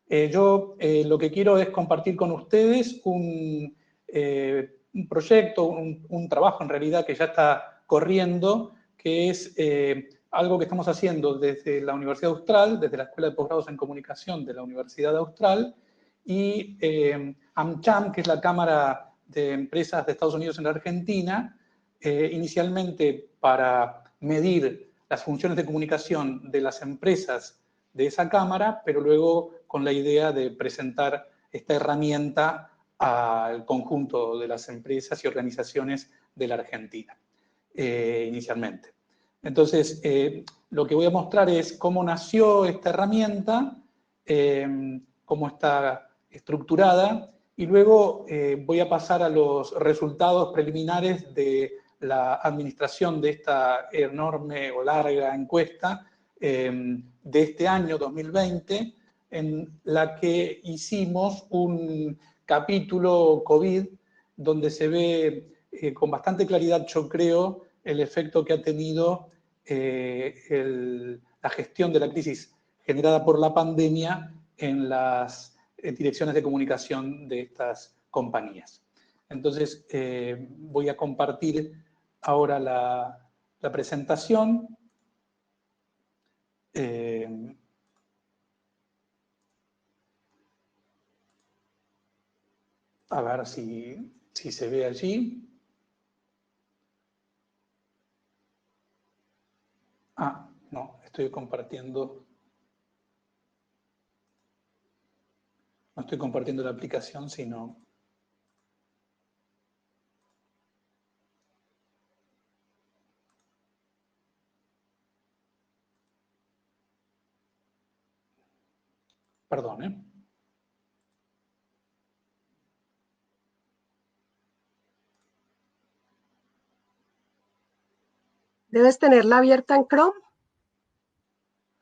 Yo lo que quiero es compartir con ustedes un proyecto, un trabajo en realidad que ya está corriendo, que es algo que estamos haciendo desde la Universidad Austral, desde la Escuela de Posgrados en Comunicación de la Universidad Austral, y AmCham, que es la Cámara de Empresas de Estados Unidos en la Argentina, inicialmente para medir las funciones de comunicación de las empresas de esa Cámara, pero luego con la idea de presentar esta herramienta al conjunto de las empresas y organizaciones de la Argentina, inicialmente. Entonces, lo que voy a mostrar es cómo nació esta herramienta, cómo está estructurada, y luego voy a pasar a los resultados preliminares de la administración de esta enorme o larga encuesta de este año 2020, en la que hicimos un capítulo COVID donde se ve con bastante claridad, yo creo, el efecto que ha tenido la gestión de la crisis generada por la pandemia en las direcciones de comunicación de estas compañías. Entonces, voy a compartir ahora la presentación. A ver si se ve allí. Ah, no, estoy compartiendo. No estoy compartiendo la aplicación, sino... Perdón, ¿eh? ¿Debes tenerla abierta en Chrome?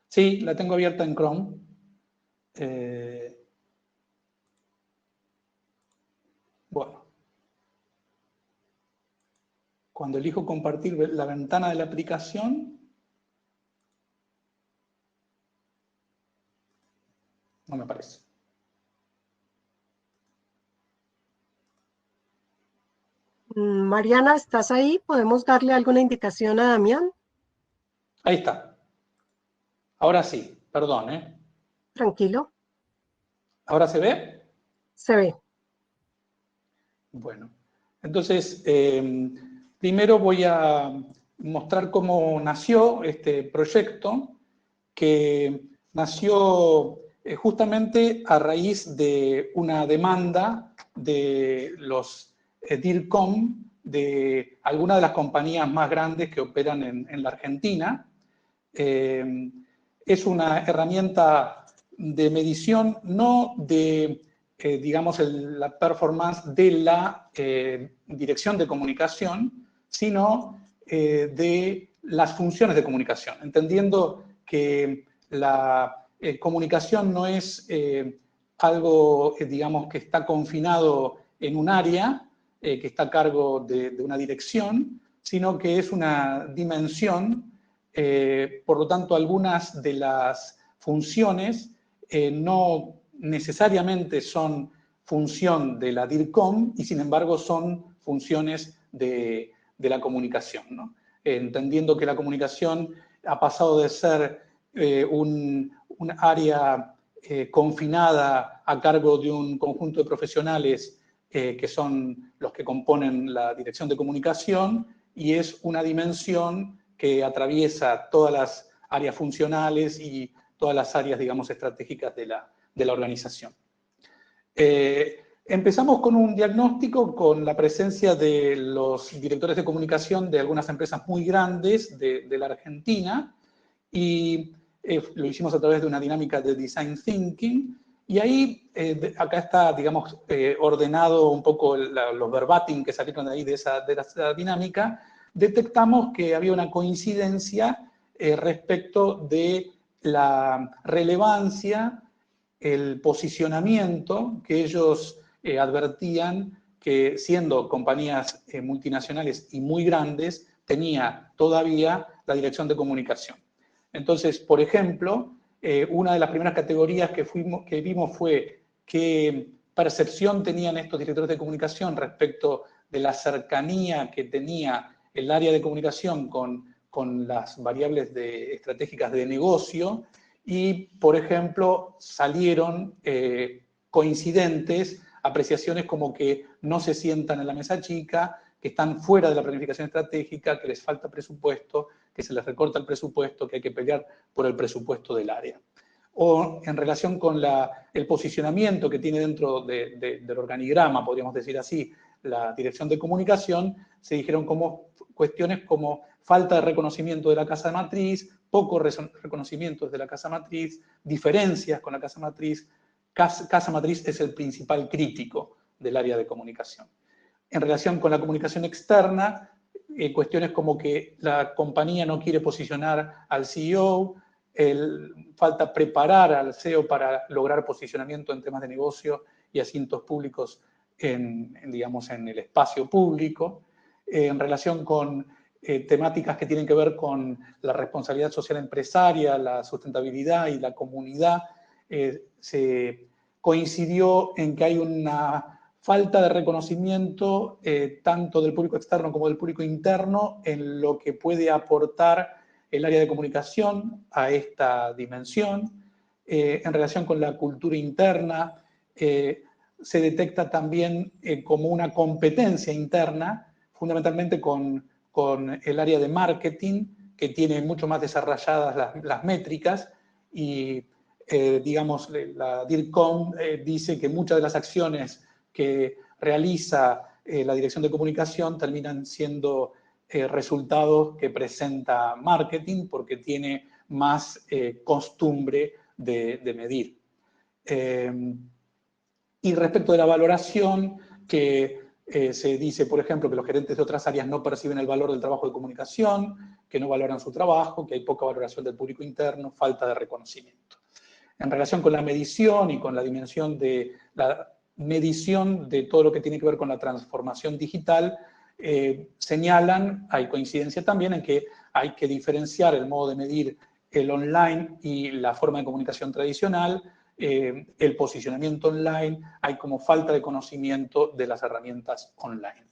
Sí, la tengo abierta en Chrome. Bueno. Cuando elijo compartir la ventana de la aplicación, no me aparece. Mariana, ¿estás ahí? ¿Podemos darle alguna indicación a Damián? Ahí está. Ahora sí, perdón, ¿eh? tranquilo. ¿Ahora se ve? Se ve. Bueno, entonces, primero voy a mostrar cómo nació este proyecto, que nació justamente a raíz de una demanda de los DIRCOM, de algunas de las compañías más grandes que operan en la Argentina. Es una herramienta de medición, no de, digamos, la performance de la dirección de comunicación, sino de las funciones de comunicación, entendiendo que la comunicación no es algo, digamos, que está confinado en un área, que está a cargo de una dirección, sino que es una dimensión. Por lo tanto, algunas de las funciones no necesariamente son función de la DIRCOM y sin embargo son funciones de la comunicación, ¿no? Entendiendo que la comunicación ha pasado de ser un área confinada a cargo de un conjunto de profesionales que son los que componen la dirección de comunicación, y es una dimensión que atraviesa todas las áreas funcionales y todas las áreas, digamos, estratégicas de la organización. Empezamos con un diagnóstico con la presencia de los directores de comunicación de algunas empresas muy grandes de la Argentina, y lo hicimos a través de una dinámica de Design Thinking, y ahí, acá está, digamos, ordenado un poco los verbatim que salieron de ahí de esa dinámica. Detectamos que había una coincidencia respecto de la relevancia, el posicionamiento que ellos advertían que, siendo compañías multinacionales y muy grandes, tenía todavía la dirección de comunicación. Entonces, por ejemplo, una de las primeras categorías que vimos fue qué percepción tenían estos directores de comunicación respecto de la cercanía que tenía el área de comunicación con las variables estratégicas de negocio, y, por ejemplo, salieron coincidentes apreciaciones como que no se sientan en la mesa chica, que están fuera de la planificación estratégica, que les falta presupuesto, que se les recorta el presupuesto, que hay que pelear por el presupuesto del área. O en relación con el posicionamiento que tiene dentro del organigrama, podríamos decir así, la dirección de comunicación, se dijeron como cuestiones como falta de reconocimiento de la casa matriz, poco reconocimiento de la casa matriz, diferencias con la casa matriz. Casa matriz es el principal crítico del área de comunicación. En relación con la comunicación externa, cuestiones como que la compañía no quiere posicionar al CEO, falta preparar al CEO para lograr posicionamiento en temas de negocio y asuntos públicos digamos, en el espacio público. En relación con temáticas que tienen que ver con la responsabilidad social empresaria, la sustentabilidad y la comunidad, se coincidió en que hay una falta de reconocimiento tanto del público externo como del público interno en lo que puede aportar el área de comunicación a esta dimensión. En relación con la cultura interna, se detecta también como una competencia interna, fundamentalmente con el área de marketing, que tiene mucho más desarrolladas las métricas, y digamos, la DIRCOM dice que muchas de las acciones que realiza la dirección de comunicación terminan siendo resultados que presenta marketing, porque tiene más costumbre de medir. Y respecto de la valoración, que se dice, por ejemplo, que los gerentes de otras áreas no perciben el valor del trabajo de comunicación, que no valoran su trabajo, que hay poca valoración del público interno, falta de reconocimiento. En relación con la medición y con la dimensión de la medición de todo lo que tiene que ver con la transformación digital, señalan, hay coincidencia también en que hay que diferenciar el modo de medir el online y la forma de comunicación tradicional. El posicionamiento online, hay como falta de conocimiento de las herramientas online.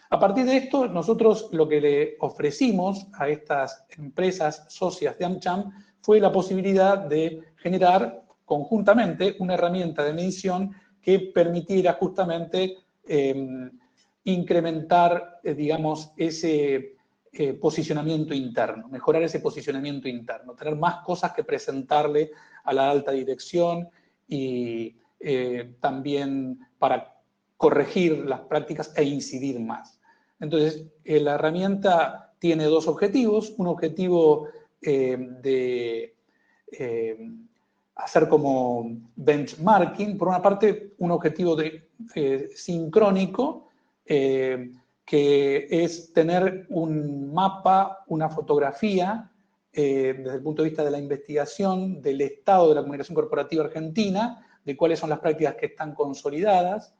A partir de esto, nosotros lo que le ofrecimos a estas empresas socias de AmCham fue la posibilidad de generar conjuntamente una herramienta de medición que permitiera justamente incrementar, digamos, ese posicionamiento interno, mejorar ese posicionamiento interno, tener más cosas que presentarle a la alta dirección y también para corregir las prácticas e incidir más. Entonces, la herramienta tiene dos objetivos. Un objetivo de hacer como benchmarking, por una parte un objetivo sincrónico, que es tener un mapa, una fotografía, desde el punto de vista de la investigación, del estado de la comunicación corporativa argentina, de cuáles son las prácticas que están consolidadas,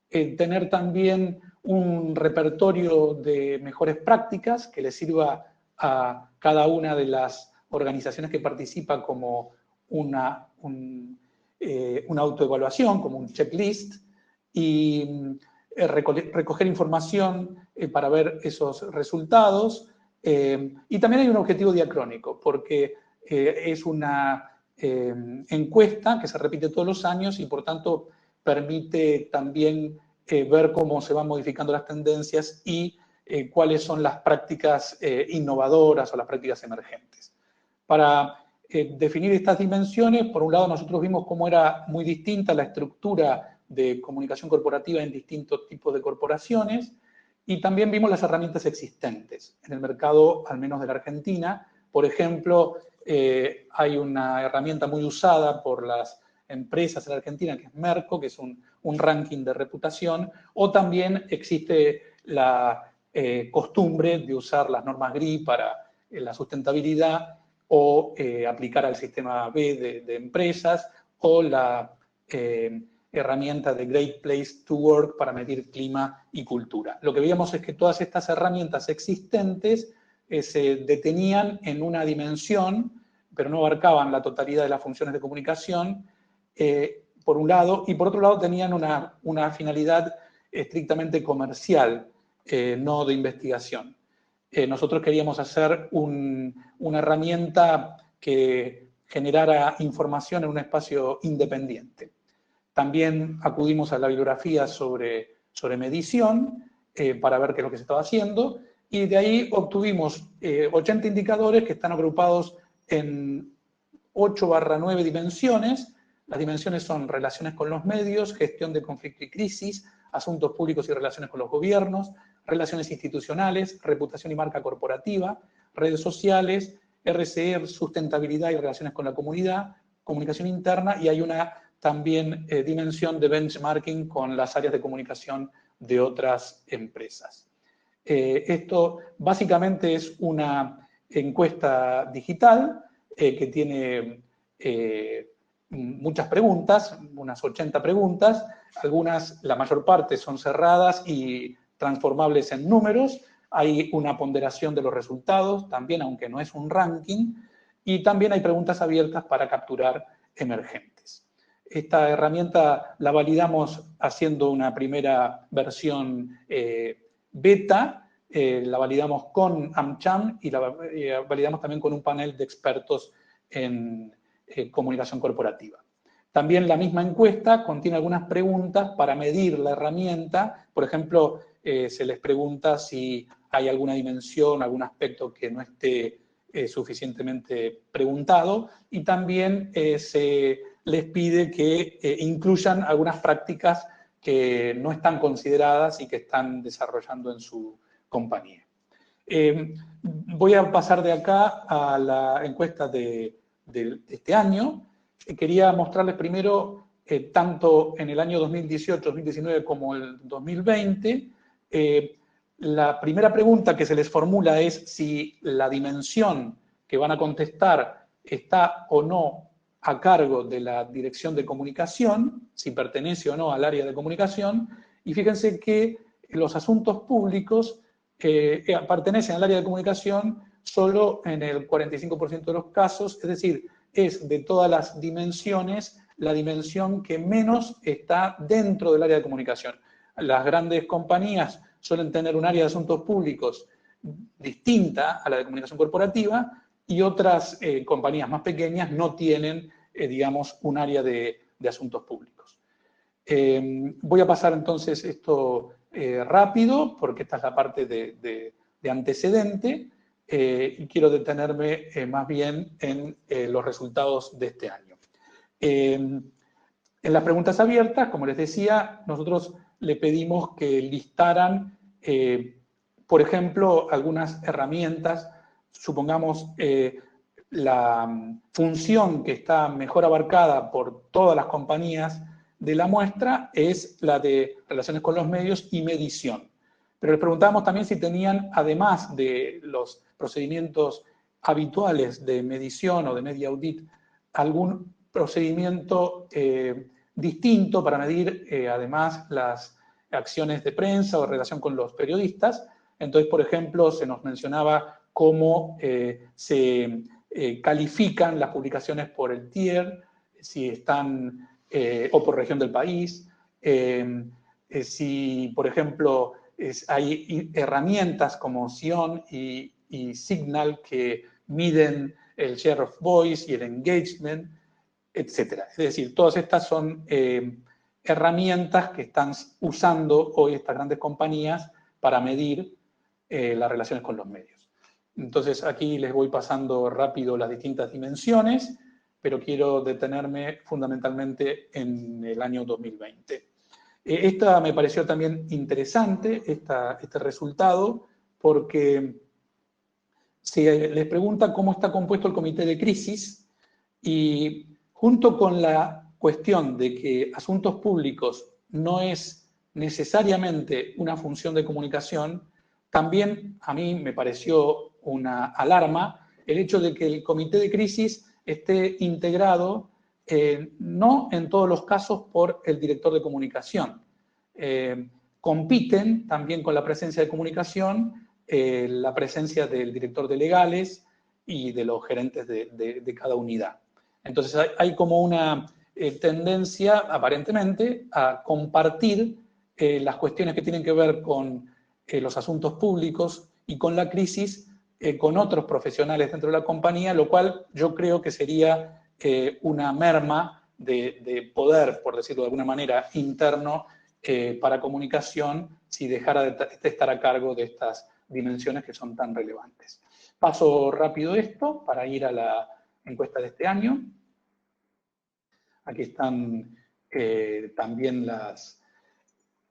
tener también un repertorio de mejores prácticas que le sirva a cada una de las organizaciones que participa como una autoevaluación, como un checklist, y recoger información para ver esos resultados. Y también hay un objetivo diacrónico, porque es una encuesta que se repite todos los años y por tanto permite también ver cómo se van modificando las tendencias y cuáles son las prácticas innovadoras o las prácticas emergentes. Para definir estas dimensiones, por un lado nosotros vimos cómo era muy distinta la estructura de comunicación corporativa en distintos tipos de corporaciones y también vimos las herramientas existentes en el mercado, al menos de la Argentina. Por ejemplo, hay una herramienta muy usada por las empresas en la Argentina, que es Merco, que es un ranking de reputación, o también existe la costumbre de usar las normas GRI para la sustentabilidad, o aplicar al sistema B de empresas, o la herramienta de Great Place to Work para medir clima y cultura. Lo que veíamos es que todas estas herramientas existentes se detenían en una dimensión, pero no abarcaban la totalidad de las funciones de comunicación, por un lado, y por otro lado tenían una finalidad estrictamente comercial, no de investigación. Nosotros queríamos hacer una herramienta que generara información en un espacio independiente. También acudimos a la bibliografía sobre medición para ver qué es lo que se estaba haciendo, y de ahí obtuvimos 80 indicadores que están agrupados en 8/9 dimensiones. Las dimensiones son relaciones con los medios, gestión de conflicto y crisis, asuntos públicos y relaciones con los gobiernos, relaciones institucionales, reputación y marca corporativa, redes sociales, RCE, sustentabilidad y relaciones con la comunidad, comunicación interna, y hay una también dimensión de benchmarking con las áreas de comunicación de otras empresas. Esto básicamente es una encuesta digital que tiene muchas preguntas, unas 80 preguntas, algunas, la mayor parte, son cerradas y transformables en números. Hay una ponderación de los resultados, también, aunque no es un ranking, y también hay preguntas abiertas para capturar emergentes. Esta herramienta la validamos haciendo una primera versión beta, la validamos con AmCham y la validamos también con un panel de expertos en comunicación corporativa. También la misma encuesta contiene algunas preguntas para medir la herramienta. Por ejemplo, se les pregunta si hay alguna dimensión, algún aspecto que no esté suficientemente preguntado, y también se les pide que incluyan algunas prácticas que no están consideradas y que están desarrollando en su compañía. Voy a pasar de acá a la encuesta de este año. Quería mostrarles primero, tanto en el año 2018, 2019 como el 2020, la primera pregunta que se les formula es si la dimensión que van a contestar está o no a cargo de la dirección de comunicación, si pertenece o no al área de comunicación, y fíjense que los asuntos públicos pertenecen al área de comunicación solo en el 45% de los casos, es decir, es de todas las dimensiones la dimensión que menos está dentro del área de comunicación. Las grandes compañías suelen tener un área de asuntos públicos distinta a la de comunicación corporativa, y otras compañías más pequeñas no tienen digamos, un área de asuntos públicos. Voy a pasar entonces esto rápido, porque esta es la parte de antecedente, y quiero detenerme más bien en los resultados de este año. En las preguntas abiertas, como les decía, nosotros le pedimos que listaran, por ejemplo, algunas herramientas, supongamos la función que está mejor abarcada por todas las compañías de la muestra es la de relaciones con los medios y medición. Pero les preguntábamos también si tenían, además de los procedimientos habituales de medición o de media audit, algún procedimiento distinto para medir además las acciones de prensa o relación con los periodistas. Entonces, por ejemplo, se nos mencionaba cómo se califican las publicaciones por el tier, si están, o por región del país, si, por ejemplo, hay herramientas como Sion y Signal que miden el share of voice y el engagement, etc. Es decir, todas estas son herramientas que están usando hoy estas grandes compañías para medir las relaciones con los medios. Entonces, aquí les voy pasando rápido las distintas dimensiones, pero quiero detenerme fundamentalmente en el año 2020. Esta me pareció también interesante, este resultado, porque se les pregunta cómo está compuesto el comité de crisis y junto con la cuestión de que asuntos públicos no es necesariamente una función de comunicación, también a mí me pareció una alarma el hecho de que el comité de crisis esté integrado no en todos los casos por el director de comunicación. Compiten también con la presencia de comunicación, la presencia del director de legales y de los gerentes de cada unidad. Entonces hay como una tendencia, aparentemente, a compartir las cuestiones que tienen que ver con los asuntos públicos y con la crisis con otros profesionales dentro de la compañía, lo cual yo creo que sería una merma de poder, por decirlo de alguna manera, interno para comunicación si dejara de estar a cargo de estas dimensiones que son tan relevantes. Paso rápido esto para ir a la encuesta de este año. Aquí están también las...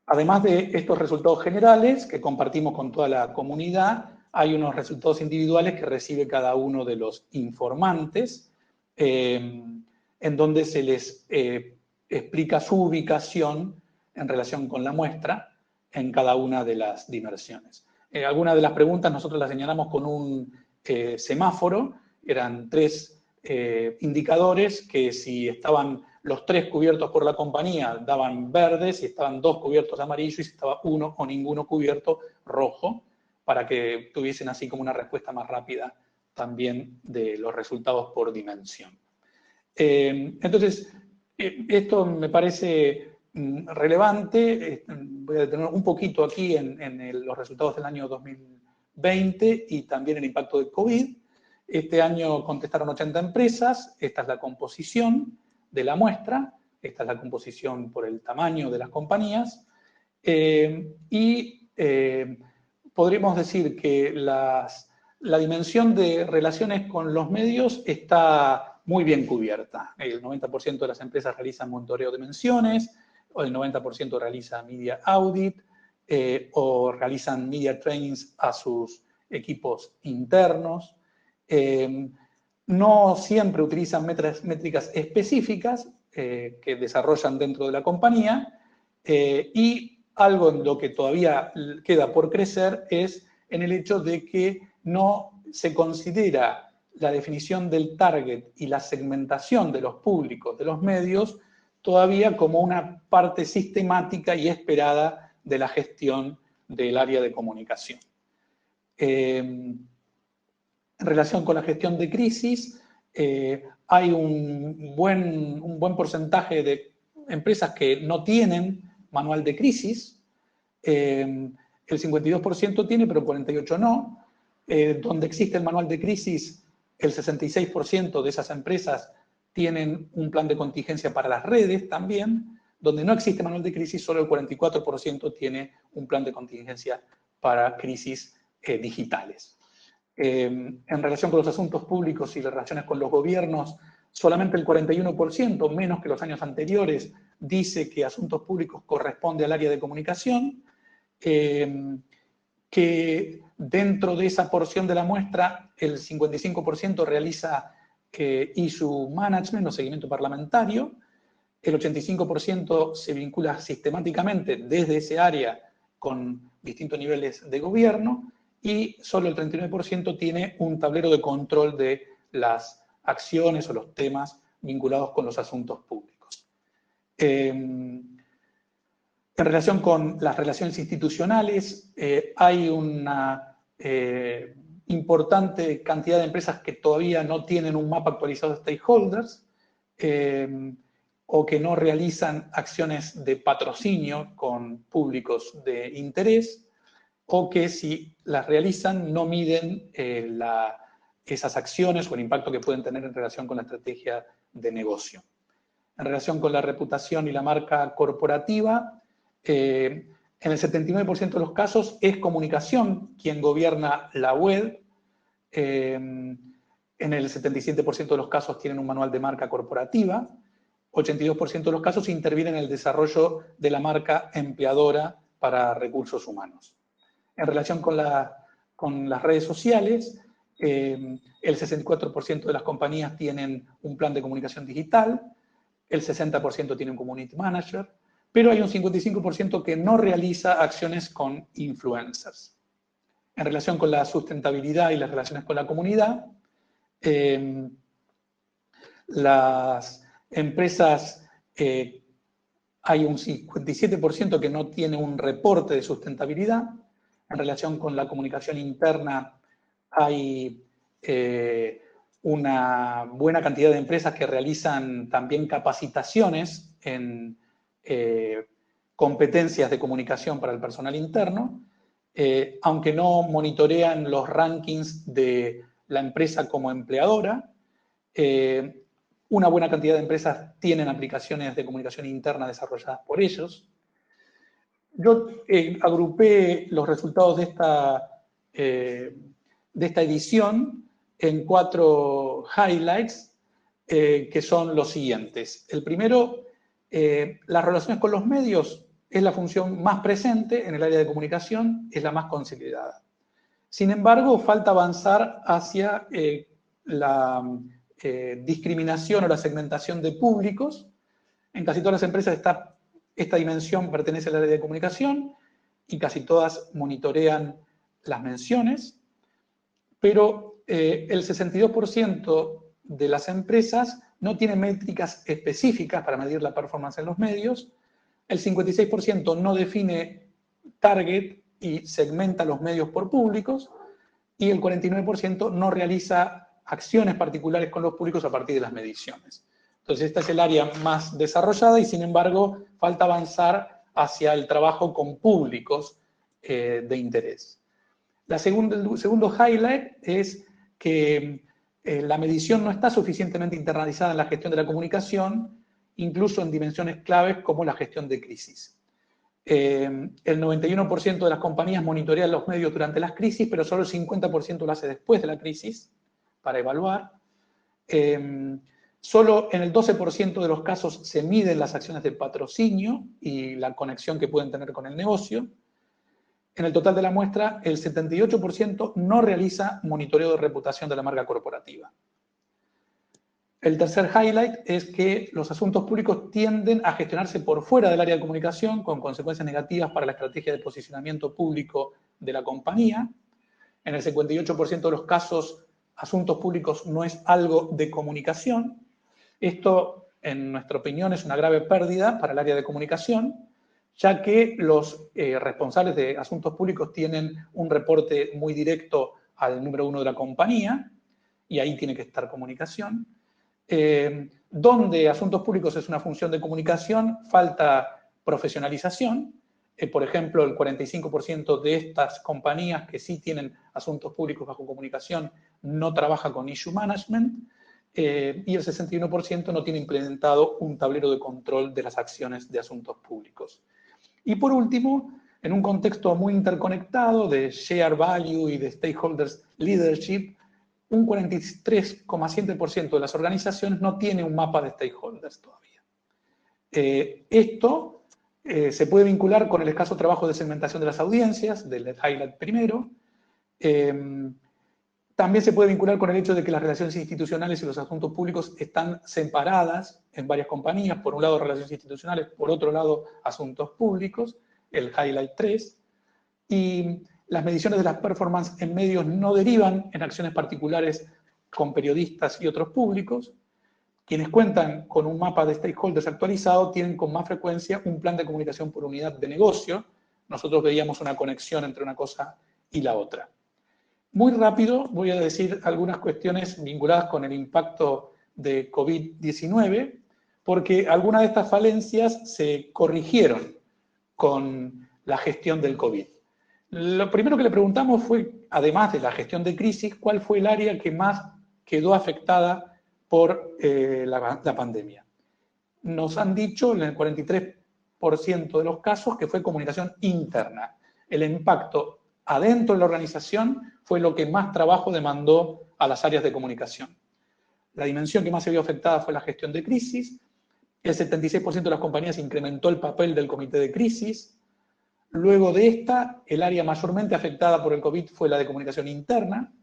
Además de estos resultados generales que compartimos con toda la comunidad, hay unos resultados individuales que recibe cada uno de los informantes, en donde se les explica su ubicación en relación con la muestra en cada una de las dimensiones. Algunas de las preguntas nosotros las señalamos con un semáforo, eran 3 indicadores que si estaban los 3 cubiertos por la compañía daban verde, si estaban 2 cubiertos amarillo y si estaba 1 o ninguno cubierto rojo, para que tuviesen así como una respuesta más rápida también de los resultados por dimensión. Entonces, esto me parece relevante. Voy a detener un poquito aquí en los resultados del año 2020 y también el impacto del COVID. Este año contestaron 80 empresas, esta es la composición de la muestra, esta es la composición por el tamaño de las compañías, y podríamos decir que la dimensión de relaciones con los medios está muy bien cubierta. El 90% de las empresas realizan monitoreo de menciones, o el 90% realiza media audit, o realizan media trainings a sus equipos internos. No siempre utilizan métricas específicas que desarrollan dentro de la compañía, y algo en lo que todavía queda por crecer es en el hecho de que no se considera la definición del target y la segmentación de los públicos, de los medios, todavía como una parte sistemática y esperada de la gestión del área de comunicación. En relación con la gestión de crisis, hay un buen porcentaje de empresas que no tienen manual de crisis. El 52% tiene, pero el 48% no. Donde existe el manual de crisis, el 66% de esas empresas tienen un plan de contingencia para las redes también. Donde no existe manual de crisis, solo el 44% tiene un plan de contingencia para crisis digitales. En relación con los asuntos públicos y las relaciones con los gobiernos, solamente el 41%, menos que los años anteriores, dice que asuntos públicos corresponde al área de comunicación, que dentro de esa porción de la muestra, el 55% realiza issue management o seguimiento parlamentario, el 85% se vincula sistemáticamente desde ese área con distintos niveles de gobierno y solo el 39% tiene un tablero de control de las acciones o los temas vinculados con los asuntos públicos. En relación con las relaciones institucionales, hay una importante cantidad de empresas que todavía no tienen un mapa actualizado de stakeholders, o que no realizan acciones de patrocinio con públicos de interés, o que si las realizan no miden esas acciones o el impacto que pueden tener en relación con la estrategia de negocio. En relación con la reputación y la marca corporativa, en el 79% de los casos es comunicación quien gobierna la web. En el 77% de los casos tienen un manual de marca corporativa. 82% de los casos intervienen en el desarrollo de la marca empleadora para recursos humanos. En relación con las redes sociales, el 64% de las compañías tienen un plan de comunicación digital, el 60% tiene un community manager, pero hay un 55% que no realiza acciones con influencers. En relación con la sustentabilidad y las relaciones con la comunidad, las empresas, hay un 57% que no tiene un reporte de sustentabilidad. En relación con la comunicación interna, hay una buena cantidad de empresas que realizan también capacitaciones en competencias de comunicación para el personal interno, aunque no monitorean los rankings de la empresa como empleadora. Una buena cantidad de empresas tienen aplicaciones de comunicación interna desarrolladas por ellos. Yo agrupé los resultados de esta edición en 4 highlights, que son los siguientes. El primero, las relaciones con los medios es la función más presente en el área de comunicación, es la más considerada. Sin embargo, falta avanzar hacia la discriminación o la segmentación de públicos. En casi todas las empresas esta dimensión pertenece al área de comunicación y casi todas monitorean las menciones, pero el 62% de las empresas no tiene métricas específicas para medir la performance en los medios, el 56% no define target y segmenta los medios por públicos, y el 49% no realiza acciones particulares con los públicos a partir de las mediciones. Entonces, esta es el área más desarrollada y, sin embargo, falta avanzar hacia el trabajo con públicos de interés. El segundo highlight es que la medición no está suficientemente internalizada en la gestión de la comunicación, incluso en dimensiones claves como la gestión de crisis. El 91% de las compañías monitorean los medios durante las crisis, pero solo el 50% lo hace después de la crisis para evaluar. Solo en el 12% de los casos se miden las acciones de patrocinio y la conexión que pueden tener con el negocio. En el total de la muestra, el 78% no realiza monitoreo de reputación de la marca corporativa. El tercer highlight es que los asuntos públicos tienden a gestionarse por fuera del área de comunicación, con consecuencias negativas para la estrategia de posicionamiento público de la compañía. En el 58% de los casos, asuntos públicos no es algo de comunicación. Esto, en nuestra opinión, es una grave pérdida para el área de comunicación, ya que los responsables de asuntos públicos tienen un reporte muy directo al número 1 de la compañía, y ahí tiene que estar comunicación. Donde asuntos públicos es una función de comunicación, falta profesionalización. Por ejemplo, el 45% de estas compañías que sí tienen asuntos públicos bajo comunicación no trabaja con issue management. y el 61% no tiene implementado un tablero de control de las acciones de asuntos públicos. Y por último, en un contexto muy interconectado de share value y de stakeholders leadership, un 43,7% de las organizaciones no tiene un mapa de stakeholders todavía. Esto se puede vincular con el escaso trabajo de segmentación de las audiencias, del highlight primero. También se puede vincular con el hecho de que las relaciones institucionales y los asuntos públicos están separadas en varias compañías. Por un lado, relaciones institucionales, por otro lado, asuntos públicos, el highlight 3. Y las mediciones de las performances en medios no derivan en acciones particulares con periodistas y otros públicos. Quienes cuentan con un mapa de stakeholders actualizado tienen con más frecuencia un plan de comunicación por unidad de negocio. Nosotros veíamos una conexión entre una cosa y la otra. Muy rápido voy a decir algunas cuestiones vinculadas con el impacto de COVID-19, porque algunas de estas falencias se corrigieron con la gestión del COVID. Lo primero que le preguntamos fue, además de la gestión de crisis, ¿cuál fue el área que más quedó afectada por la pandemia? Nos han dicho en el 43% de los casos que fue comunicación interna. El impacto adentro de la organización fue lo que más trabajo demandó a las áreas de comunicación. La dimensión que más se vio afectada fue la gestión de crisis. El 76% de las compañías incrementó el papel del comité de crisis. Luego de esta, el área mayormente afectada por el COVID fue la de comunicación interna.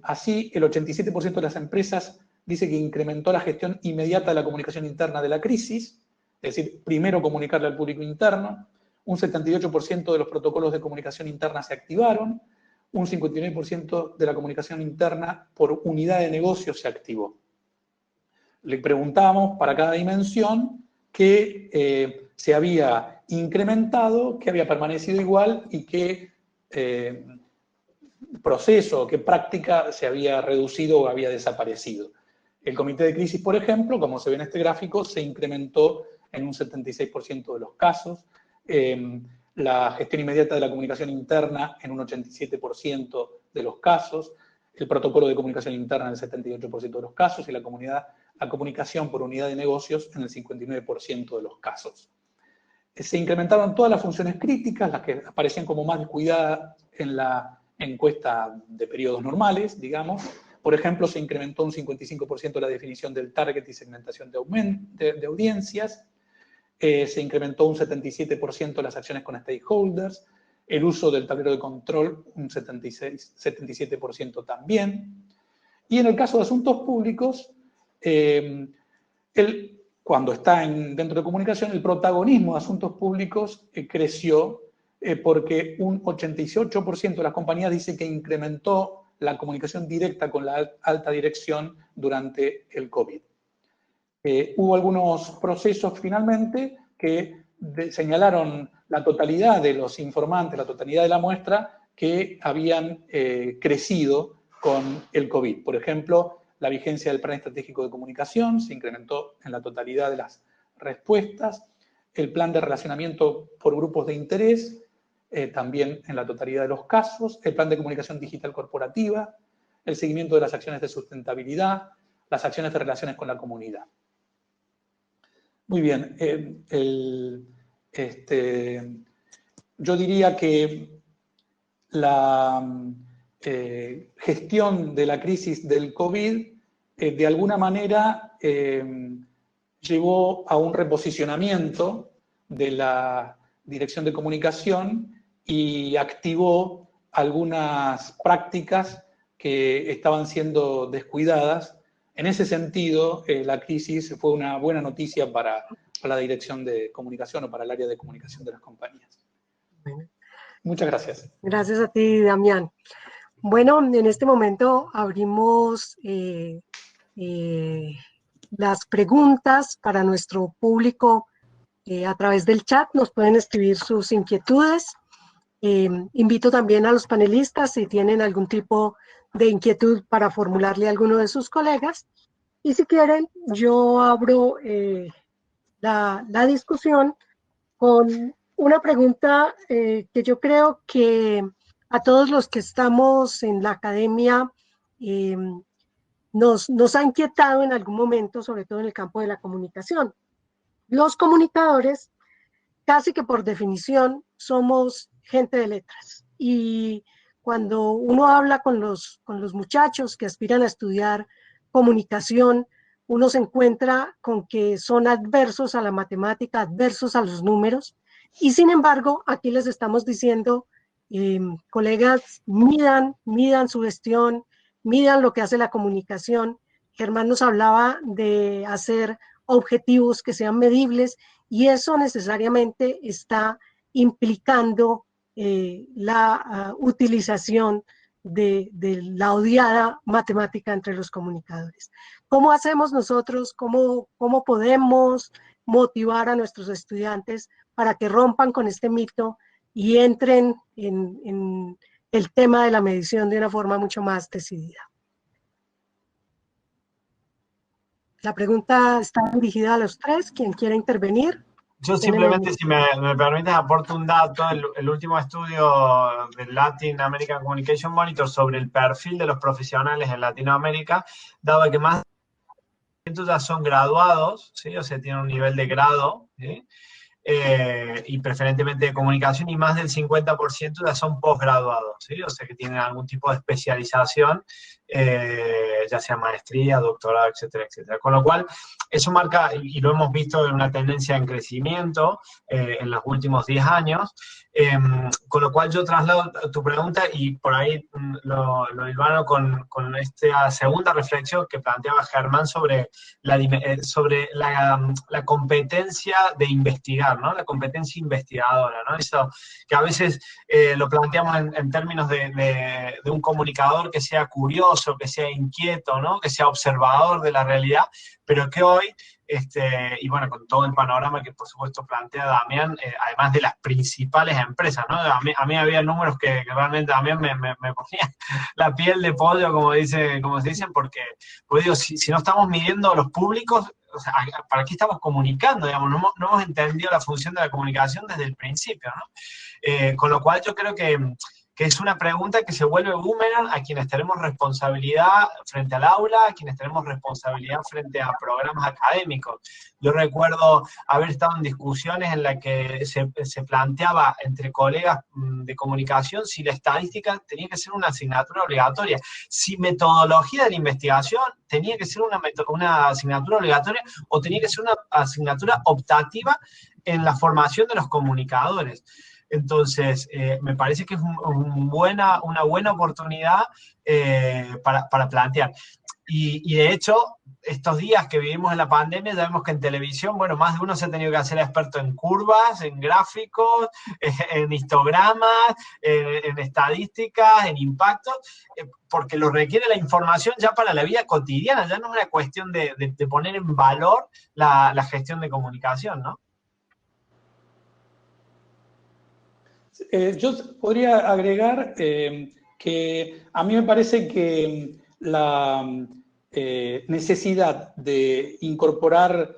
Así, el 87% de las empresas dice que incrementó la gestión inmediata de la comunicación interna de la crisis, es decir, primero comunicarle al público interno. Un 78% de los protocolos de comunicación interna se activaron. Un 59% de la comunicación interna por unidad de negocio se activó. Le preguntamos para cada dimensión qué se había incrementado, qué había permanecido igual y qué proceso, qué práctica se había reducido o había desaparecido. El comité de crisis, por ejemplo, como se ve en este gráfico, se incrementó en un 76% de los casos. La gestión inmediata de la comunicación interna en un 87% de los casos. El protocolo de comunicación interna en el 78% de los casos y la comunicación por unidad de negocios en el 59% de los casos. Se incrementaron todas las funciones críticas, las que aparecían como más descuidadas en la encuesta de periodos normales, digamos. Por ejemplo, se incrementó un 55% la definición del target y segmentación de audiencias. Se incrementó un 77% las acciones con stakeholders. El uso del tablero de control, un 77% también. Y en el caso de asuntos públicos, cuando está dentro de comunicación, el protagonismo de asuntos públicos creció porque un 88% de las compañías dice que incrementó la comunicación directa con la alta dirección durante el COVID. Hubo algunos procesos finalmente que señalaron la totalidad de los informantes, la totalidad de la muestra, que habían crecido con el COVID. Por ejemplo, la vigencia del Plan Estratégico de Comunicación se incrementó en la totalidad de las respuestas. El plan de relacionamiento por grupos de interés, también en la totalidad de los casos. El plan de comunicación digital corporativa, el seguimiento de las acciones de sustentabilidad, las acciones de relaciones con la comunidad. Muy bien. Yo diría que la gestión de la crisis del COVID de alguna manera llevó a un reposicionamiento de la dirección de comunicación y activó algunas prácticas que estaban siendo descuidadas. En ese sentido, la crisis fue una buena noticia para la dirección de comunicación o para el área de comunicación de las compañías. Muchas gracias. Gracias a ti, Damián. Bueno, en este momento abrimos las preguntas para nuestro público a través del chat. Nos pueden escribir sus inquietudes. Invito también a los panelistas si tienen algún tipo de inquietud para formularle a alguno de sus colegas. Y si quieren, yo abro la discusión con una pregunta que yo creo que a todos los que estamos en la academia nos ha inquietado en algún momento, sobre todo en el campo de la comunicación. Los comunicadores, casi que por definición, somos gente de letras. Y cuando uno habla con los muchachos que aspiran a estudiar comunicación, uno se encuentra con que son adversos a la matemática, adversos a los números, y sin embargo, aquí les estamos diciendo, colegas, midan su gestión, midan lo que hace la comunicación. Germán nos hablaba de hacer objetivos que sean medibles, y eso necesariamente está implicando la utilización de la odiada matemática entre los comunicadores. ¿Cómo hacemos nosotros? ¿Cómo podemos motivar a nuestros estudiantes para que rompan con este mito y entren en el tema de la medición de una forma mucho más decidida? La pregunta está dirigida a los tres. ¿Quién quiere intervenir? Yo simplemente, si me permites, aporto un dato. El último estudio del Latin American Communication Monitor sobre el perfil de los profesionales en Latinoamérica daba que más de 100% ya son graduados, ¿sí? O sea, tienen un nivel de grado, ¿sí? Y preferentemente de comunicación, y más del 50% ya son posgraduados, ¿sí? O sea, que tienen algún tipo de especialización, ya sea maestría, doctorado, etcétera, etcétera. Con lo cual, eso marca, y lo hemos visto en una tendencia en crecimiento en los últimos 10 años, con lo cual yo traslado tu pregunta y por ahí lo hilvano con esta segunda reflexión que planteaba Germán sobre la competencia de investigar, ¿no? La competencia investigadora, ¿no? Eso que a veces lo planteamos en términos de un comunicador que sea curioso, que sea inquieto, ¿no? Que sea observador de la realidad, pero que hoy, y bueno, con todo el panorama que por supuesto plantea Damián, además de las principales empresas, ¿no? A mí había números que realmente también me ponían la piel de pollo, como se dicen, porque pues digo, si no estamos midiendo los públicos, o sea, ¿para qué estamos comunicando? Digamos, no hemos entendido la función de la comunicación desde el principio, ¿no? Con lo cual yo creo que es una pregunta que se vuelve boomerang a quienes tenemos responsabilidad frente al aula, a quienes tenemos responsabilidad frente a programas académicos. Yo recuerdo haber estado en discusiones en las que se planteaba entre colegas de comunicación si la estadística tenía que ser una asignatura obligatoria, si metodología de la investigación tenía que ser una asignatura obligatoria o tenía que ser una asignatura optativa en la formación de los comunicadores. Entonces, me parece que es una buena oportunidad para plantear. Y de hecho, estos días que vivimos en la pandemia, ya vemos que en televisión, bueno, más de uno se ha tenido que hacer experto en curvas, en gráficos, en histogramas, en estadísticas, en impactos, porque lo requiere la información ya para la vida cotidiana, ya no es una cuestión de poner en valor la gestión de comunicación, ¿no? Yo podría agregar que a mí me parece que la necesidad de incorporar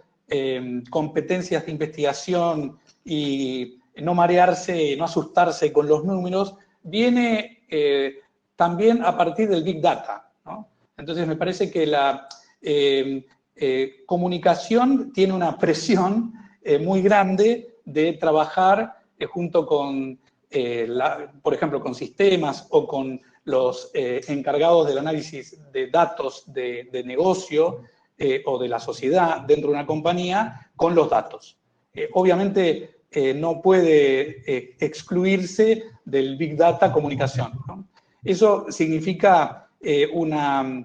competencias de investigación y no marearse, no asustarse con los números, viene también a partir del Big Data, ¿no? Entonces me parece que la comunicación tiene una presión muy grande de trabajar junto con, por ejemplo, con sistemas o con los encargados del análisis de datos de negocio o de la sociedad dentro de una compañía con los datos. Obviamente no puede excluirse del Big Data comunicación, ¿no? Eso significa una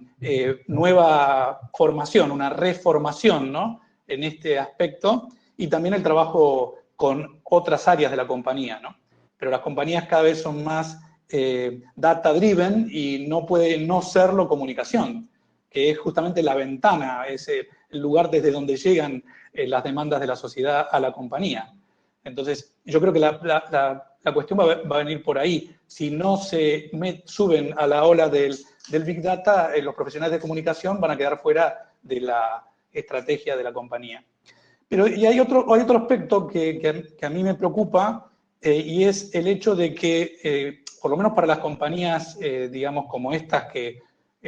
nueva formación, una reformación, ¿no? En este aspecto, y también el trabajo con otras áreas de la compañía, ¿no? Pero las compañías cada vez son más data-driven y no puede no serlo comunicación, que es justamente la ventana, es el lugar desde donde llegan las demandas de la sociedad a la compañía. Entonces, yo creo que la cuestión va a venir por ahí. Si no se suben a la ola del Big Data, los profesionales de comunicación van a quedar fuera de la estrategia de la compañía. Pero y hay otro aspecto que a mí me preocupa, y es el hecho de que, por lo menos para las compañías, digamos, como estas que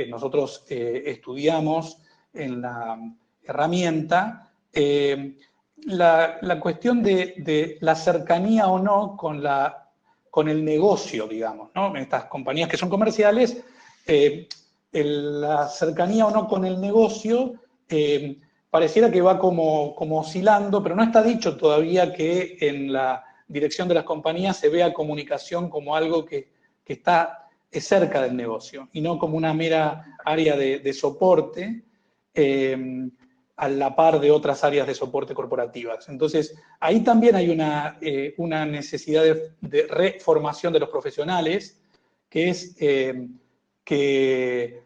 nosotros estudiamos en la herramienta, la cuestión de la cercanía o no con el negocio, digamos, ¿no? En estas compañías que son comerciales, la cercanía o no con el negocio pareciera que va como oscilando, pero no está dicho todavía que en la dirección de las compañías se vea comunicación como algo que está cerca del negocio y no como una mera área de soporte a la par de otras áreas de soporte corporativas. Entonces, ahí también hay una necesidad de reformación de los profesionales, que es que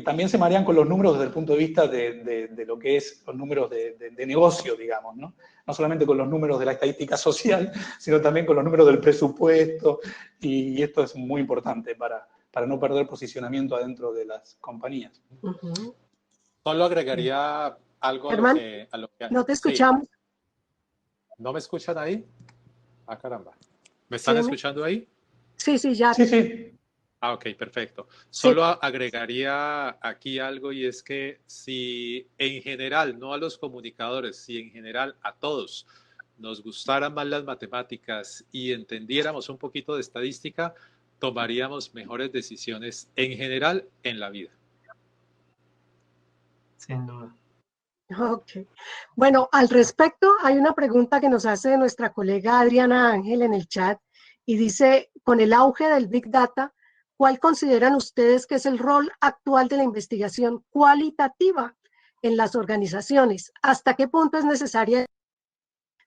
también se marean con los números desde el punto de vista de lo que es los números de negocio, digamos, ¿no? No solamente con los números de la estadística social, sino también con los números del presupuesto, y esto es muy importante para no perder posicionamiento adentro de las compañías. Uh-huh. Solo agregaría algo Germán, a lo que... no te escuchamos. Sí. ¿No me escuchan ahí? Ah, caramba. ¿Me están escuchando ahí? Sí, ya. Sí. Ah, ok, perfecto. Solo agregaría aquí algo, y es que si en general, no a los comunicadores, si en general a todos nos gustaran más las matemáticas y entendiéramos un poquito de estadística, tomaríamos mejores decisiones en general en la vida. Sin duda. Ok. Bueno, al respecto, hay una pregunta que nos hace nuestra colega Adriana Ángel en el chat y dice, con el auge del Big Data, ¿cuál consideran ustedes que es el rol actual de la investigación cualitativa en las organizaciones? ¿Hasta qué punto es necesaria?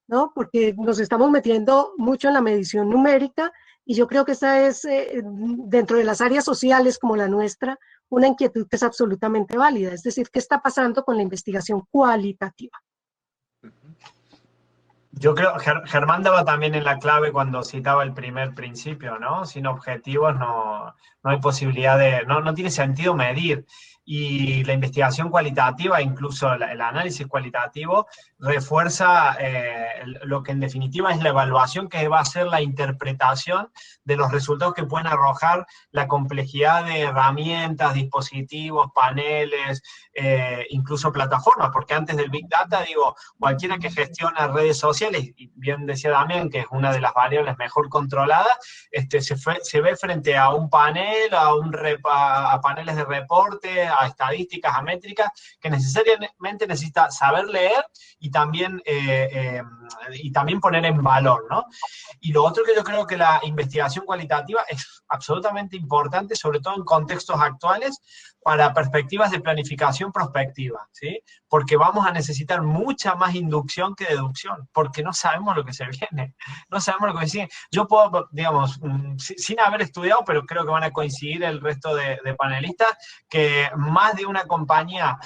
¿No? Porque nos estamos metiendo mucho en la medición numérica y yo creo que esta es, dentro de las áreas sociales como la nuestra, una inquietud que es absolutamente válida. Es decir, ¿qué está pasando con la investigación cualitativa? Yo creo que Germán daba también en la clave cuando citaba el primer principio, ¿no? Sin objetivos no hay posibilidad no tiene sentido medir. Y la investigación cualitativa, incluso el análisis cualitativo, refuerza lo que en definitiva es la evaluación, que va a ser la interpretación de los resultados que pueden arrojar la complejidad de herramientas, dispositivos, paneles, incluso plataformas, porque antes del Big Data, digo, cualquiera que gestiona redes sociales, y bien decía Damián, que es una de las variables mejor controladas, se ve frente a un panel, a paneles de reporte, a estadísticas, a métricas, que necesariamente necesita saber leer y también poner en valor, ¿no? Y lo otro que yo creo que la investigación cualitativa es absolutamente importante, sobre todo en contextos actuales, para perspectivas de planificación prospectiva, ¿sí? Porque vamos a necesitar mucha más inducción que deducción, porque no sabemos lo que se viene, no sabemos lo que sigue. Yo puedo, digamos, sin haber estudiado, pero creo que van a coincidir el resto de panelistas, que más de una compañía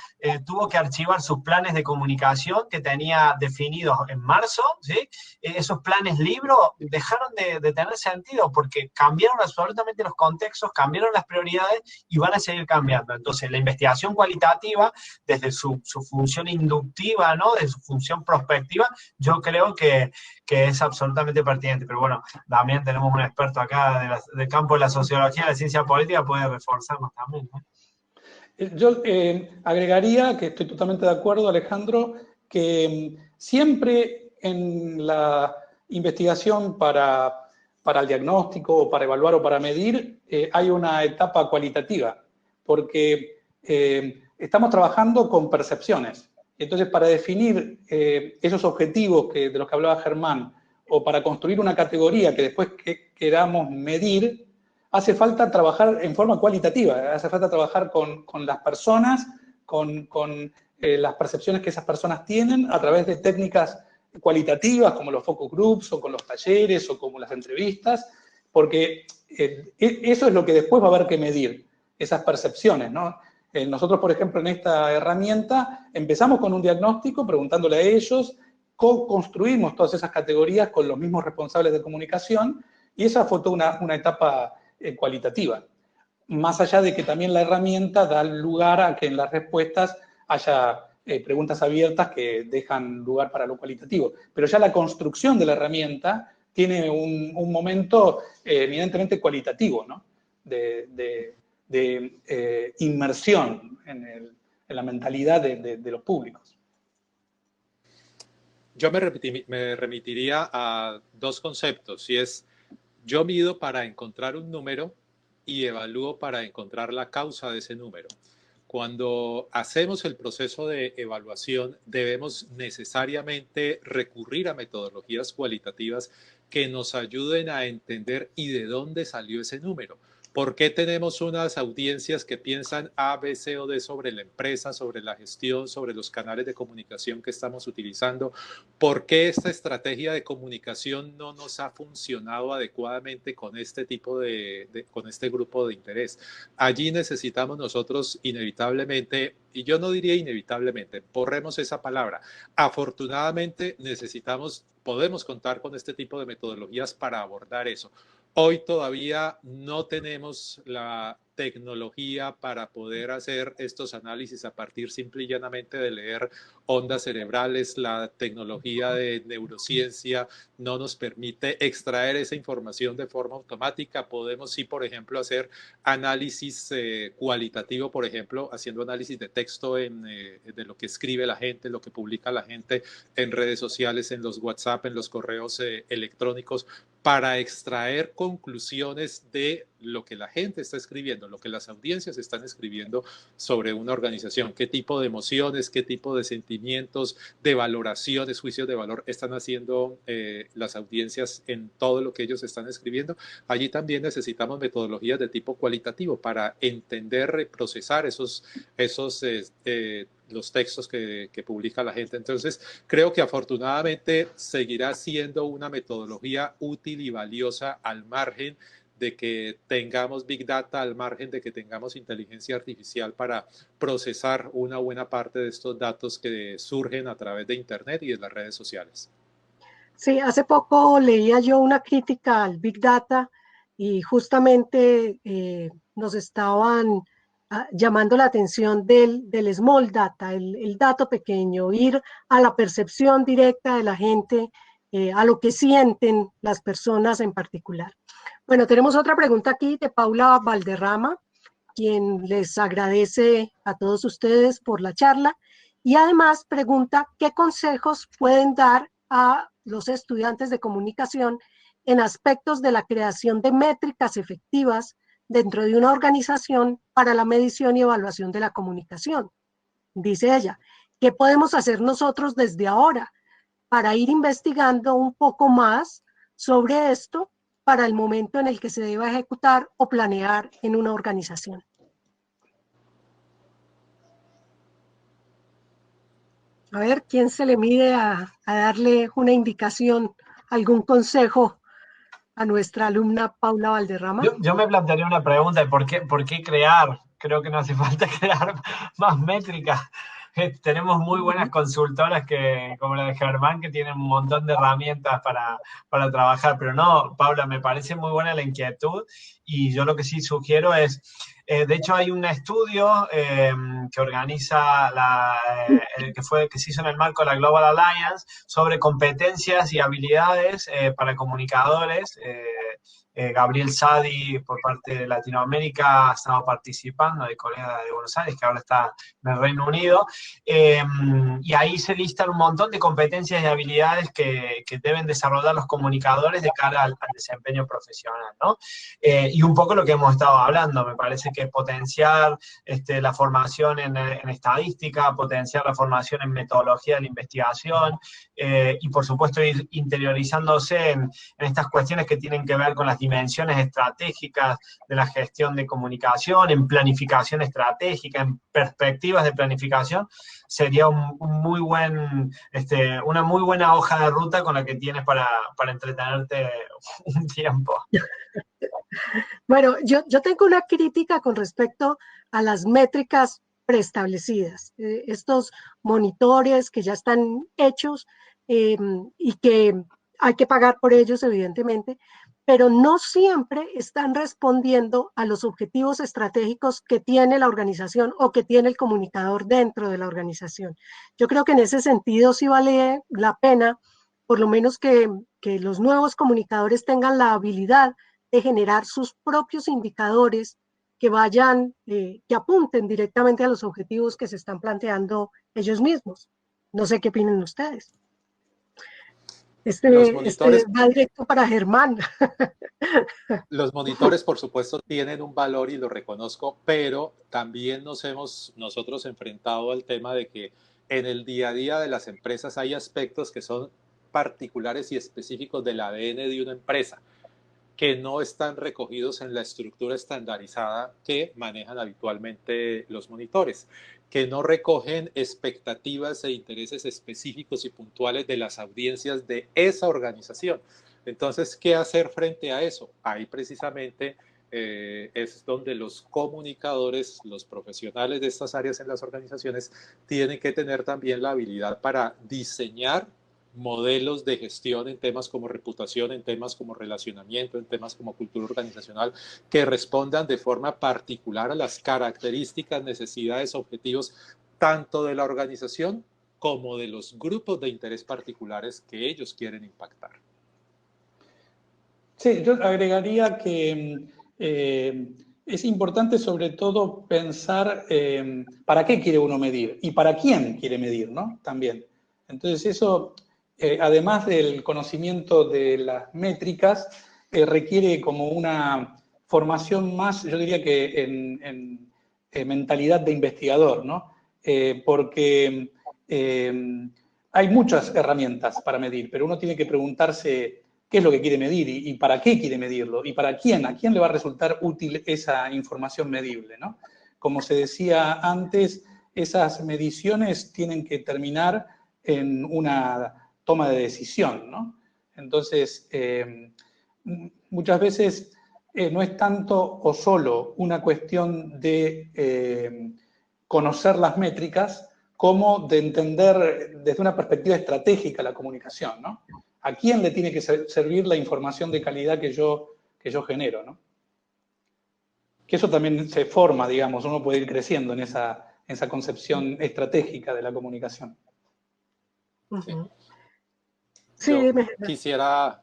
tuvo que archivar sus planes de comunicación que tenía definidos en marzo, ¿sí? Esos planes libro dejaron de tener sentido porque cambiaron absolutamente los contextos, cambiaron las prioridades y van a seguir cambiando. Entonces, la investigación cualitativa, desde su función inductiva, ¿no? De su función prospectiva, yo creo que es absolutamente pertinente. Pero bueno, también tenemos un experto acá del campo de la sociología, de la ciencia política, puede reforzarnos también, ¿no? Yo agregaría, que estoy totalmente de acuerdo, Alejandro, que siempre en la investigación para el diagnóstico, o para evaluar o para medir, hay una etapa cualitativa, porque estamos trabajando con percepciones. Entonces, para definir esos objetivos de los que hablaba Germán, o para construir una categoría que después queramos medir, hace falta trabajar en forma cualitativa, hace falta trabajar con las personas, con las percepciones que esas personas tienen a través de técnicas cualitativas como los focus groups o con los talleres o como las entrevistas, porque eso es lo que después va a haber que medir, esas percepciones, ¿no? Nosotros, por ejemplo, en esta herramienta empezamos con un diagnóstico preguntándole a ellos, construimos todas esas categorías con los mismos responsables de comunicación y esa fue toda una etapa cualitativa. Más allá de que también la herramienta da lugar a que en las respuestas haya preguntas abiertas que dejan lugar para lo cualitativo. Pero ya la construcción de la herramienta tiene un momento evidentemente cualitativo, ¿no? De inmersión en la mentalidad de los públicos. Yo me remitiría a dos conceptos, y es: yo mido para encontrar un número y evalúo para encontrar la causa de ese número. Cuando hacemos el proceso de evaluación, debemos necesariamente recurrir a metodologías cualitativas que nos ayuden a entender y de dónde salió ese número. ¿Por qué tenemos unas audiencias que piensan A, B, C o D sobre la empresa, sobre la gestión, sobre los canales de comunicación que estamos utilizando? ¿Por qué esta estrategia de comunicación no nos ha funcionado adecuadamente con este tipo con este grupo de interés? Allí necesitamos nosotros inevitablemente, y yo no diría inevitablemente, borremos esa palabra. Afortunadamente podemos contar con este tipo de metodologías para abordar eso. Hoy todavía no tenemos la tecnología para poder hacer estos análisis a partir simple y llanamente de leer ondas cerebrales. La tecnología de neurociencia no nos permite extraer esa información de forma automática. Podemos sí, por ejemplo, hacer análisis cualitativo, por ejemplo, haciendo análisis de texto de lo que escribe la gente, lo que publica la gente en redes sociales, en los WhatsApp, en los correos electrónicos, para extraer conclusiones de lo que la gente está escribiendo, lo que las audiencias están escribiendo sobre una organización, qué tipo de emociones, qué tipo de sentimientos, de valoraciones, juicios de valor están haciendo las audiencias en todo lo que ellos están escribiendo. Allí también necesitamos metodologías de tipo cualitativo para entender, procesar los textos que publica la gente. Entonces, creo que afortunadamente seguirá siendo una metodología útil y valiosa al margen de que tengamos Big Data, al margen de que tengamos inteligencia artificial para procesar una buena parte de estos datos que surgen a través de Internet y de las redes sociales. Sí, hace poco leía yo una crítica al Big Data y justamente nos estaban llamando la atención del small data, el dato pequeño, ir a la percepción directa de la gente, a lo que sienten las personas en particular. Bueno, tenemos otra pregunta aquí de Paula Valderrama, quien les agradece a todos ustedes por la charla y además pregunta qué consejos pueden dar a los estudiantes de comunicación en aspectos de la creación de métricas efectivas dentro de una organización para la medición y evaluación de la comunicación. Dice ella, ¿qué podemos hacer nosotros desde ahora para ir investigando un poco más sobre esto para el momento en el que se deba ejecutar o planear en una organización? A ver, ¿quién se le mide a darle una indicación, algún consejo a nuestra alumna Paula Valderrama? Yo me plantearía una pregunta de por qué crear. Creo que no hace falta crear más métricas. Tenemos muy buenas consultoras como la de Germán, que tienen un montón de herramientas para trabajar, pero no, Paula, me parece muy buena la inquietud y yo lo que sí sugiero es, de hecho hay un estudio que organiza que se hizo en el marco de la Global Alliance sobre competencias y habilidades para comunicadores. Gabriel Sadi, por parte de Latinoamérica, ha estado participando, de colega de Buenos Aires, que ahora está en el Reino Unido, y ahí se listan un montón de competencias y habilidades que deben desarrollar los comunicadores de cara al desempeño profesional, ¿no? Y un poco lo que hemos estado hablando, me parece que potenciar la formación en estadística, potenciar la formación en metodología de la investigación, y por supuesto ir interiorizándose en estas cuestiones que tienen que ver con las dimensiones estratégicas de la gestión de comunicación, en planificación estratégica, en perspectivas de planificación, sería una muy buena hoja de ruta con la que tienes para entretenerte un tiempo. Bueno, yo tengo una crítica con respecto a las métricas preestablecidas, estos monitores que ya están hechos y que hay que pagar por ellos, evidentemente, pero no siempre están respondiendo a los objetivos estratégicos que tiene la organización o que tiene el comunicador dentro de la organización. Yo creo que en ese sentido sí vale la pena, por lo menos que los nuevos comunicadores tengan la habilidad de generar sus propios indicadores vayan, que apunten directamente a los objetivos que se están planteando ellos mismos. No sé qué opinan ustedes. Este va directo para Germán. Los monitores, por supuesto, tienen un valor y lo reconozco, pero también nos hemos nosotros enfrentado al tema de que en el día a día de las empresas hay aspectos que son particulares y específicos del ADN de una empresa que no están recogidos en la estructura estandarizada que manejan habitualmente los monitores, que no recogen expectativas e intereses específicos y puntuales de las audiencias de esa organización. Entonces, ¿qué hacer frente a eso? Ahí precisamente es donde los comunicadores, los profesionales de estas áreas en las organizaciones, tienen que tener también la habilidad para diseñar modelos de gestión en temas como reputación, en temas como relacionamiento, en temas como cultura organizacional, que respondan de forma particular a las características, necesidades, objetivos, tanto de la organización como de los grupos de interés particulares que ellos quieren impactar. Sí, yo agregaría que es importante sobre todo pensar para qué quiere uno medir y para quién quiere medir, ¿no? También. Entonces eso, además del conocimiento de las métricas, requiere como una formación más, yo diría que en mentalidad de investigador, ¿no? Porque hay muchas herramientas para medir, pero uno tiene que preguntarse qué es lo que quiere medir y para qué quiere medirlo y para quién, a quién le va a resultar útil esa información medible, ¿no? Como se decía antes, esas mediciones tienen que terminar en una toma de decisión, ¿no? Entonces, muchas veces no es tanto o solo una cuestión de conocer las métricas como de entender desde una perspectiva estratégica la comunicación, ¿no? ¿A quién le tiene que servir la información de calidad que yo genero, ¿no? Que eso también se forma, digamos, uno puede ir creciendo en esa concepción estratégica de la comunicación. Sí, quisiera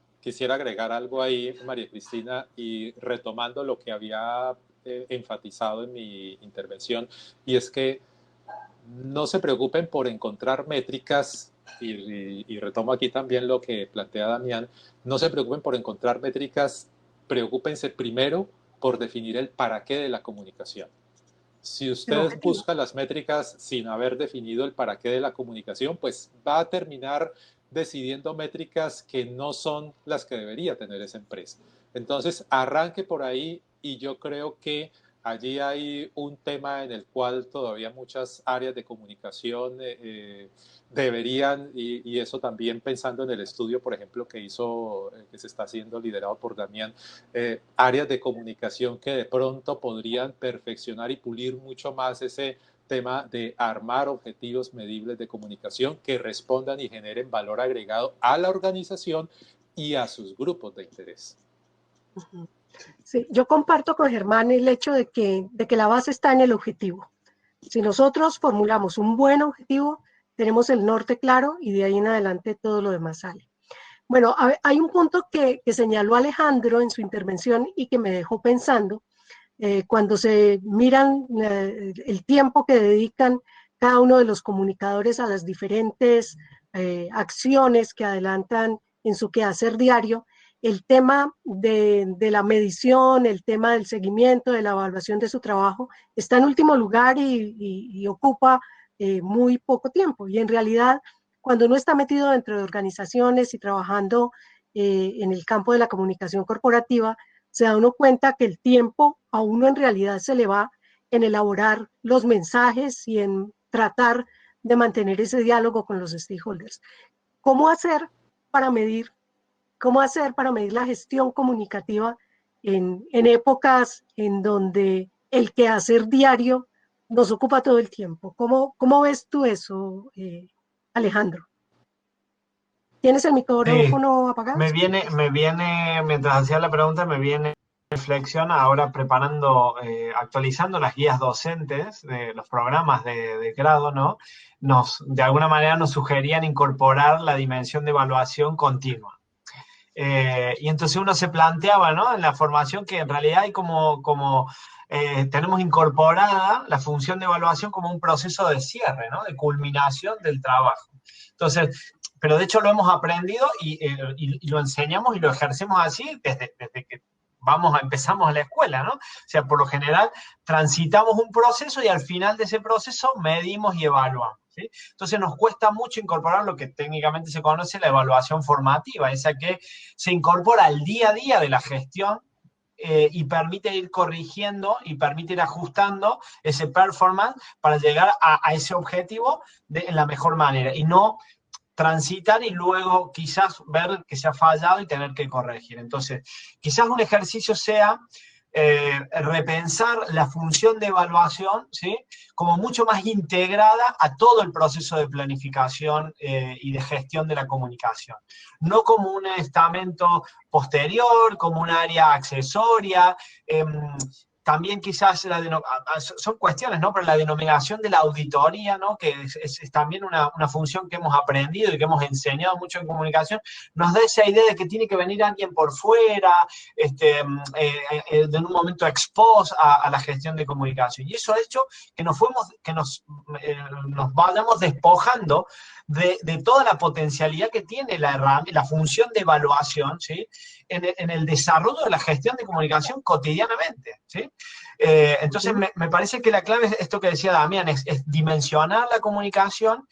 agregar algo ahí, María Cristina, y retomando lo que había enfatizado en mi intervención, y es que no se preocupen por encontrar métricas, y retomo aquí también lo que plantea Damián, no se preocupen por encontrar métricas, preocúpense primero por definir el para qué de la comunicación. Si ustedes buscan las métricas sin haber definido el para qué de la comunicación, pues va a terminar decidiendo métricas que no son las que debería tener esa empresa. Entonces, arranque por ahí y yo creo que allí hay un tema en el cual todavía muchas áreas de comunicación deberían, y eso también pensando en el estudio, por ejemplo, que se está haciendo liderado por Damián, áreas de comunicación que de pronto podrían perfeccionar y pulir mucho más ese tema de armar objetivos medibles de comunicación que respondan y generen valor agregado a la organización y a sus grupos de interés. Sí, yo comparto con Germán el hecho de que la base está en el objetivo. Si nosotros formulamos un buen objetivo, tenemos el norte claro y de ahí en adelante todo lo demás sale. Bueno, hay un punto que señaló Alejandro en su intervención y que me dejó pensando. Cuando se miran el tiempo que dedican cada uno de los comunicadores a las diferentes acciones que adelantan en su quehacer diario, el tema de la medición, el tema del seguimiento, de la evaluación de su trabajo, está en último lugar y ocupa muy poco tiempo. Y en realidad, cuando uno está metido dentro de organizaciones y trabajando en el campo de la comunicación corporativa, se da uno cuenta que el tiempo a uno en realidad se le va en elaborar los mensajes y en tratar de mantener ese diálogo con los stakeholders. ¿Cómo hacer para medir la gestión comunicativa en épocas en donde el quehacer diario nos ocupa todo el tiempo? ¿Cómo ves tú eso, Alejandro? ¿Tienes el micrófono apagado? Me viene, mientras hacía la pregunta, me viene reflexión ahora preparando, actualizando las guías docentes de los programas de grado, ¿no? De alguna manera nos sugerían incorporar la dimensión de evaluación continua. Y entonces uno se planteaba, ¿no? En la formación que en realidad hay tenemos incorporada la función de evaluación como un proceso de cierre, ¿no? De culminación del trabajo. Entonces, pero de hecho lo hemos aprendido y lo enseñamos y lo ejercemos así desde que empezamos a la escuela, ¿no? O sea, por lo general transitamos un proceso y al final de ese proceso medimos y evaluamos, ¿sí? Entonces nos cuesta mucho incorporar lo que técnicamente se conoce la evaluación formativa, esa que se incorpora al día a día de la gestión y permite ir corrigiendo y permite ir ajustando ese performance para llegar a ese objetivo en la mejor manera y no transitar y luego quizás ver que se ha fallado y tener que corregir. Entonces, quizás un ejercicio sea repensar la función de evaluación, ¿sí? Como mucho más integrada a todo el proceso de planificación y de gestión de la comunicación. No como un estamento posterior, como un área accesoria. También quizás son cuestiones, ¿no? Pero la denominación de la auditoría, ¿no? Que es también una función que hemos aprendido y que hemos enseñado mucho en comunicación, nos da esa idea de que tiene que venir alguien por fuera, en un momento expos a la gestión de comunicación. Y eso ha hecho que nos vayamos despojando de toda la potencialidad que tiene la función de evaluación, ¿sí? En el desarrollo de la gestión de comunicación cotidianamente, ¿sí? Entonces, me parece que la clave es esto que decía Damián, es dimensionar la comunicación.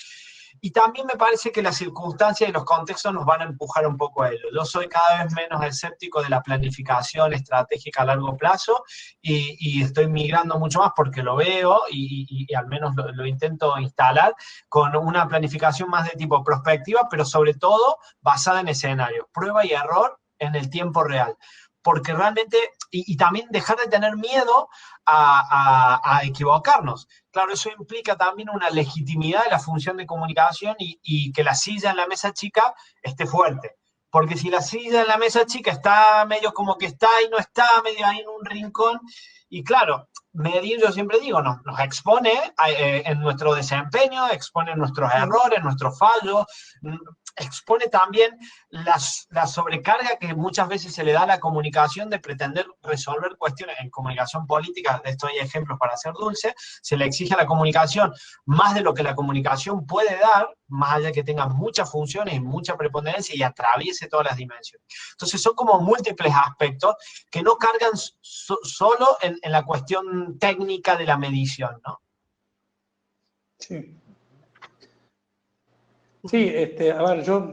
Y también me parece que las circunstancias y los contextos nos van a empujar un poco a ello. Yo soy cada vez menos escéptico de la planificación estratégica a largo plazo y estoy migrando mucho más porque lo veo y al menos lo intento instalar con una planificación más de tipo prospectiva, pero sobre todo basada en escenarios, prueba y error en el tiempo real. Porque realmente, y también dejar de tener miedo a equivocarnos. Claro, eso implica también una legitimidad de la función de comunicación y que la silla en la mesa chica esté fuerte. Porque si la silla en la mesa chica está medio como que está y no está, medio ahí en un rincón, y claro, medir, yo siempre digo, nos expone en nuestro desempeño, expone nuestros errores, nuestros fallos, expone también la sobrecarga que muchas veces se le da a la comunicación de pretender resolver cuestiones. En comunicación política, de esto hay ejemplos para ser dulce, se le exige a la comunicación más de lo que la comunicación puede dar, más allá de que tenga muchas funciones y mucha preponderancia y atraviese todas las dimensiones. Entonces son como múltiples aspectos que no cargan solo en la cuestión técnica de la medición, ¿no? Sí. Sí, a ver, yo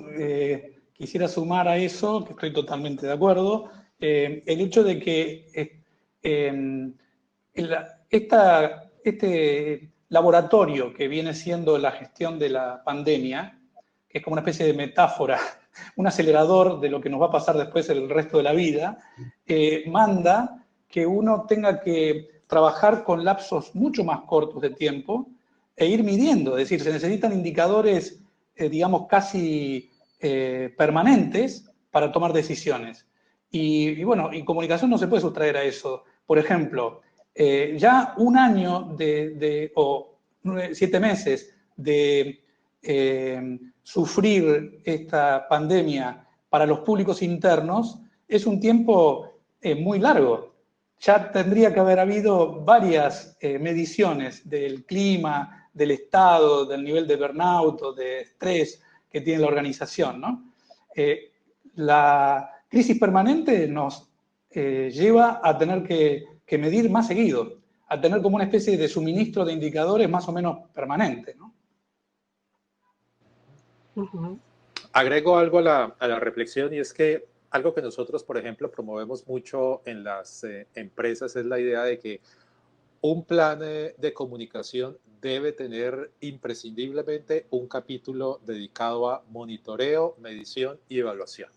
quisiera sumar a eso, que estoy totalmente de acuerdo, el hecho de que este laboratorio que viene siendo la gestión de la pandemia, que es como una especie de metáfora, un acelerador de lo que nos va a pasar después el resto de la vida, manda que uno tenga que trabajar con lapsos mucho más cortos de tiempo e ir midiendo, es decir, se necesitan indicadores digamos, casi permanentes para tomar decisiones. Y bueno, y comunicación no se puede sustraer a eso. Por ejemplo, ya un año o 7 meses de sufrir esta pandemia para los públicos internos es un tiempo muy largo. Ya tendría que haber habido varias mediciones del clima, del estado, del nivel de burnout o de estrés que tiene la organización, ¿no? La crisis permanente nos lleva a tener que medir más seguido, a tener como una especie de suministro de indicadores más o menos permanente, ¿no? Agrego algo a la reflexión y es que algo que nosotros, por ejemplo, promovemos mucho en las empresas es la idea de que un plan de comunicación debe tener imprescindiblemente un capítulo dedicado a monitoreo, medición y evaluación.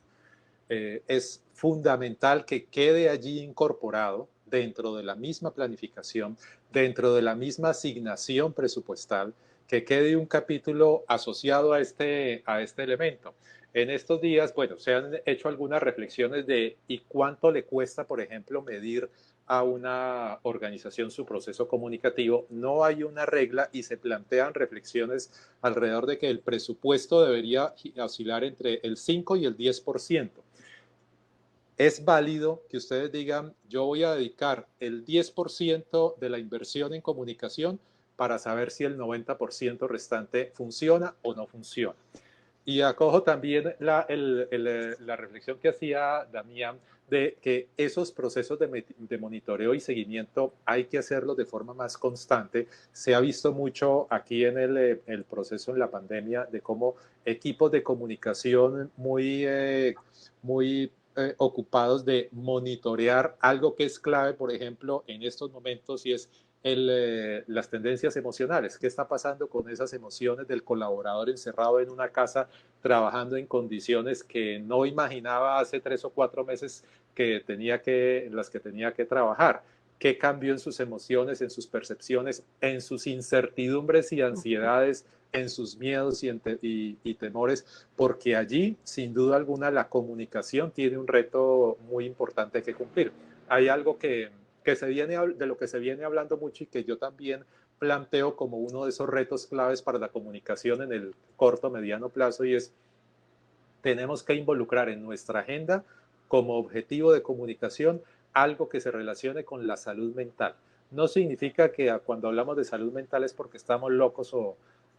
Es fundamental que quede allí incorporado dentro de la misma planificación, dentro de la misma asignación presupuestal, que quede un capítulo asociado a este elemento. En estos días, bueno, se han hecho algunas reflexiones de ¿y cuánto le cuesta, por ejemplo, medir a una organización su proceso comunicativo? No hay una regla y se plantean reflexiones alrededor de que el presupuesto debería oscilar entre el 5 y el 10%. es válido que ustedes digan, yo voy a dedicar el 10% de la inversión en comunicación para saber si el 90% restante funciona o no funciona. Y acojo también la reflexión que hacía Damián de que esos procesos de monitoreo y seguimiento hay que hacerlos de forma más constante. Se ha visto mucho aquí en el proceso en la pandemia de cómo equipos de comunicación muy ocupados de monitorear algo que es clave, por ejemplo, en estos momentos, y es las tendencias emocionales. ¿Qué está pasando con esas emociones del colaborador encerrado en una casa trabajando en condiciones que no imaginaba hace 3 o 4 meses en las que tenía que trabajar? ¿Qué cambió en sus emociones, en sus percepciones, en sus incertidumbres y ansiedades, en sus miedos y temores? Porque allí, sin duda alguna, la comunicación tiene un reto muy importante que cumplir. Hay algo de lo que se viene hablando mucho y que yo también planteo como uno de esos retos claves para la comunicación en el corto, mediano plazo, y es: tenemos que involucrar en nuestra agenda como objetivo de comunicación algo que se relacione con la salud mental. No significa que cuando hablamos de salud mental es porque estamos locos o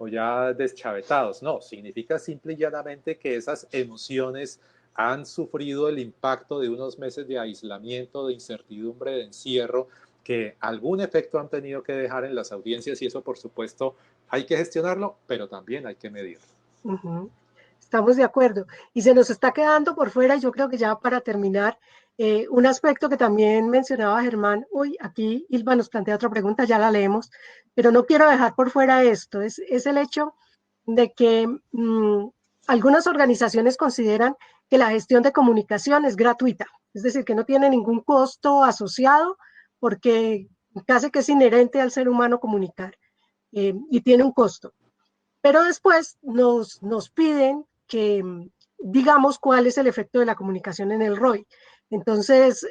ya deschavetados. No, significa simple y llanamente que esas emociones han sufrido el impacto de unos meses de aislamiento, de incertidumbre, de encierro, que algún efecto han tenido que dejar en las audiencias, y eso, por supuesto, hay que gestionarlo, pero también hay que medirlo. Estamos de acuerdo. Y se nos está quedando por fuera, y yo creo que ya para terminar, un aspecto que también mencionaba Germán. Uy, aquí Ilva nos plantea otra pregunta, ya la leemos, pero no quiero dejar por fuera esto, es el hecho de que algunas organizaciones consideran que la gestión de comunicación es gratuita, es decir, que no tiene ningún costo asociado porque casi que es inherente al ser humano comunicar, y tiene un costo. Pero después nos piden que digamos cuál es el efecto de la comunicación en el ROI. Entonces,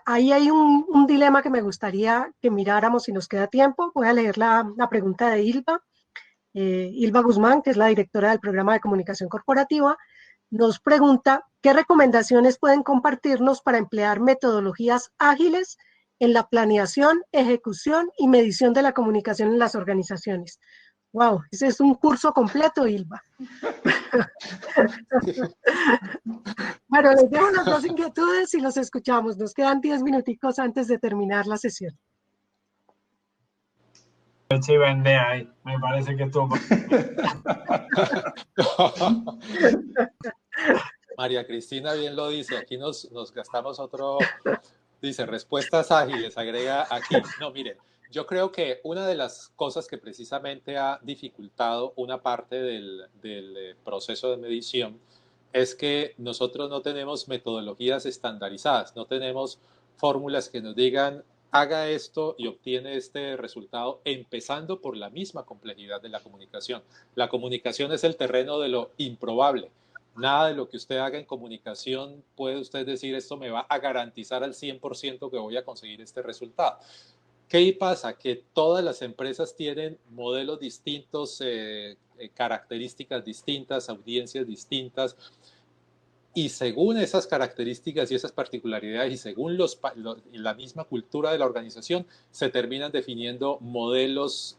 ahí hay un dilema que me gustaría que miráramos si nos queda tiempo. Voy a leer la pregunta de Ilva Guzmán, que es la directora del programa de comunicación corporativa. Nos pregunta: ¿qué recomendaciones pueden compartirnos para emplear metodologías ágiles en la planeación, ejecución y medición de la comunicación en las organizaciones? Wow, ese es un curso completo, Ilva. Bueno, les dejo las dos inquietudes y los escuchamos. Nos quedan 10 minuticos antes de terminar la sesión. Sí, vende ahí. Me parece que estuvo. María Cristina bien lo dice, aquí nos gastamos otro, dice, respuestas ágiles, agrega aquí. No, miren, yo creo que una de las cosas que precisamente ha dificultado una parte del proceso de medición es que nosotros no tenemos metodologías estandarizadas, no tenemos fórmulas que nos digan haga esto y obtiene este resultado, empezando por la misma complejidad de la comunicación. La comunicación es el terreno de lo improbable. Nada de lo que usted haga en comunicación puede usted decir esto me va a garantizar al 100% que voy a conseguir este resultado. ¿Qué pasa? Que todas las empresas tienen modelos distintos, características distintas, audiencias distintas, y según esas características y esas particularidades y según la misma cultura de la organización, se terminan definiendo modelos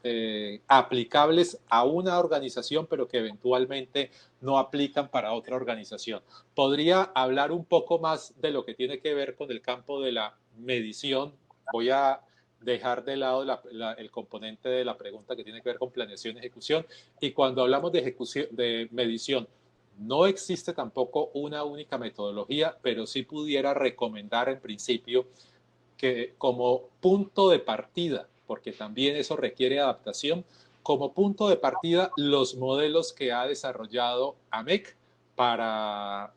aplicables a una organización, pero que eventualmente no aplican para otra organización. Podría hablar un poco más de lo que tiene que ver con el campo de la medición. Voy a dejar de lado el componente de la pregunta que tiene que ver con planeación y ejecución. Y cuando hablamos de medición, no existe tampoco una única metodología, pero sí pudiera recomendar en principio que como punto de partida, porque también eso requiere adaptación, como punto de partida los modelos que ha desarrollado AMEC para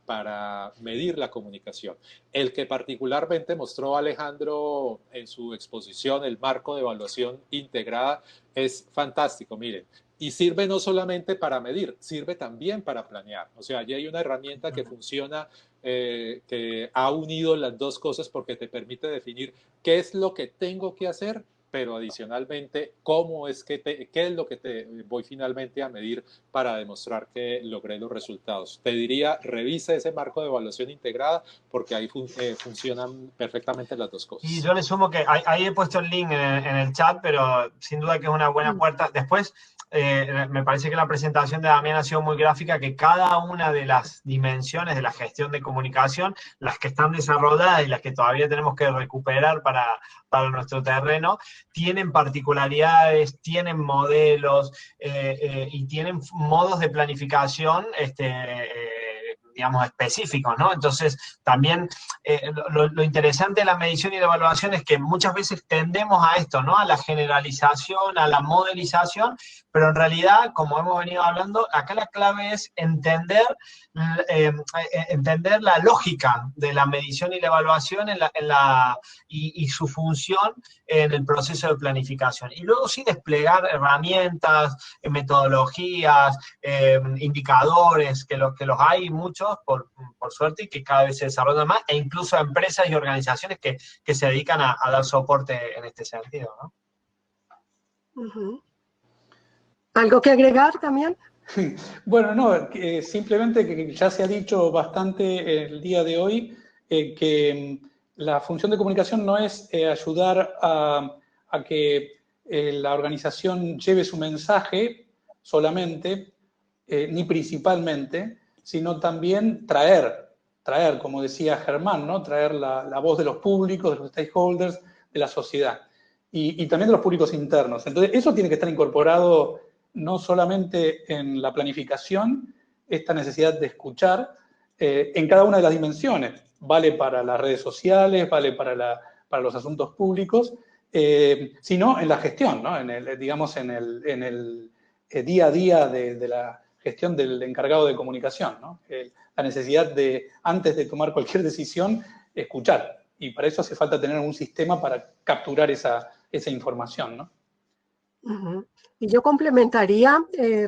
medir la comunicación. El que particularmente mostró Alejandro en su exposición, el marco de evaluación integrada, es fantástico, miren. Y sirve no solamente para medir, sirve también para planear. O sea, allí hay una herramienta que funciona, que ha unido las dos cosas porque te permite definir qué es lo que tengo que hacer pero adicionalmente, ¿qué es lo que te voy finalmente a medir para demostrar que logré los resultados? Te diría, revisa ese marco de evaluación integrada, porque ahí funcionan perfectamente las dos cosas. Y yo le sumo que ahí he puesto el link en el chat, pero sin duda que es una buena puerta. Después, me parece que la presentación de Damián ha sido muy gráfica, que cada una de las dimensiones de la gestión de comunicación, las que están desarrolladas y las que todavía tenemos que recuperar para nuestro terreno, tienen particularidades, tienen modelos y tienen modos de planificación digamos, específicos, ¿no? Entonces, también lo interesante de la medición y la evaluación es que muchas veces tendemos a esto, ¿no? A la generalización, a la modelización, pero en realidad, como hemos venido hablando, acá la clave es entender la lógica de la medición y la evaluación y su función en el proceso de planificación. Y luego sí desplegar herramientas, metodologías, indicadores, que los hay muchos, por suerte, y que cada vez se desarrollan más, e incluso empresas y organizaciones que se dedican a dar soporte en este sentido, ¿no? Uh-huh. ¿Algo que agregar también? Bueno, no, simplemente que ya se ha dicho bastante el día de hoy, que la función de comunicación no es ayudar a que la organización lleve su mensaje solamente, ni principalmente, sino también traer, como decía Germán, ¿no? Traer la voz de los públicos, de los stakeholders, de la sociedad, y también de los públicos internos. Entonces, eso tiene que estar incorporado no solamente en la planificación, esta necesidad de escuchar en cada una de las dimensiones. Vale para las redes sociales, vale para los asuntos públicos, sino en la gestión, ¿no? Digamos, en el día a día de la gestión del encargado de comunicación, ¿no? La necesidad de, antes de tomar cualquier decisión, escuchar. Y para eso hace falta tener un sistema para capturar esa información, ¿no? Uh-huh. Y yo complementaría,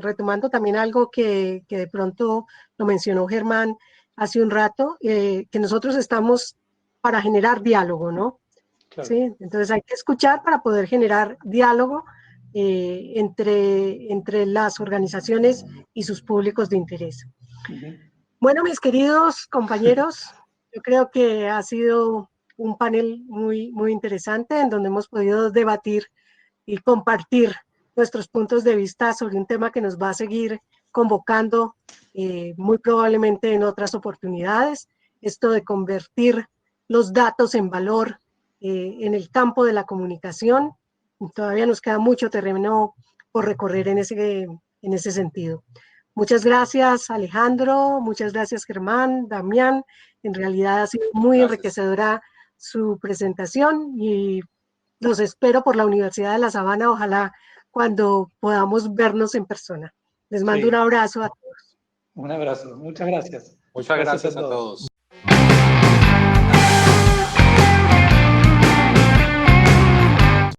retomando también algo que de pronto lo mencionó Germán hace un rato, que nosotros estamos para generar diálogo, ¿no? Claro. ¿Sí? Entonces hay que escuchar para poder generar diálogo entre las organizaciones y sus públicos de interés. Uh-huh. Bueno, mis queridos compañeros, yo creo que ha sido un panel muy, muy interesante en donde hemos podido debatir y compartir nuestros puntos de vista sobre un tema que nos va a seguir convocando muy probablemente en otras oportunidades, esto de convertir los datos en valor en el campo de la comunicación. Todavía nos queda mucho terreno por recorrer en ese sentido. Muchas gracias, Alejandro, muchas gracias, Germán, Damián. En realidad ha sido muy enriquecedora su presentación y los espero por la Universidad de La Sabana, ojalá cuando podamos vernos en persona. Les mando un abrazo a todos. Un abrazo, muchas gracias. Muchas gracias a todos.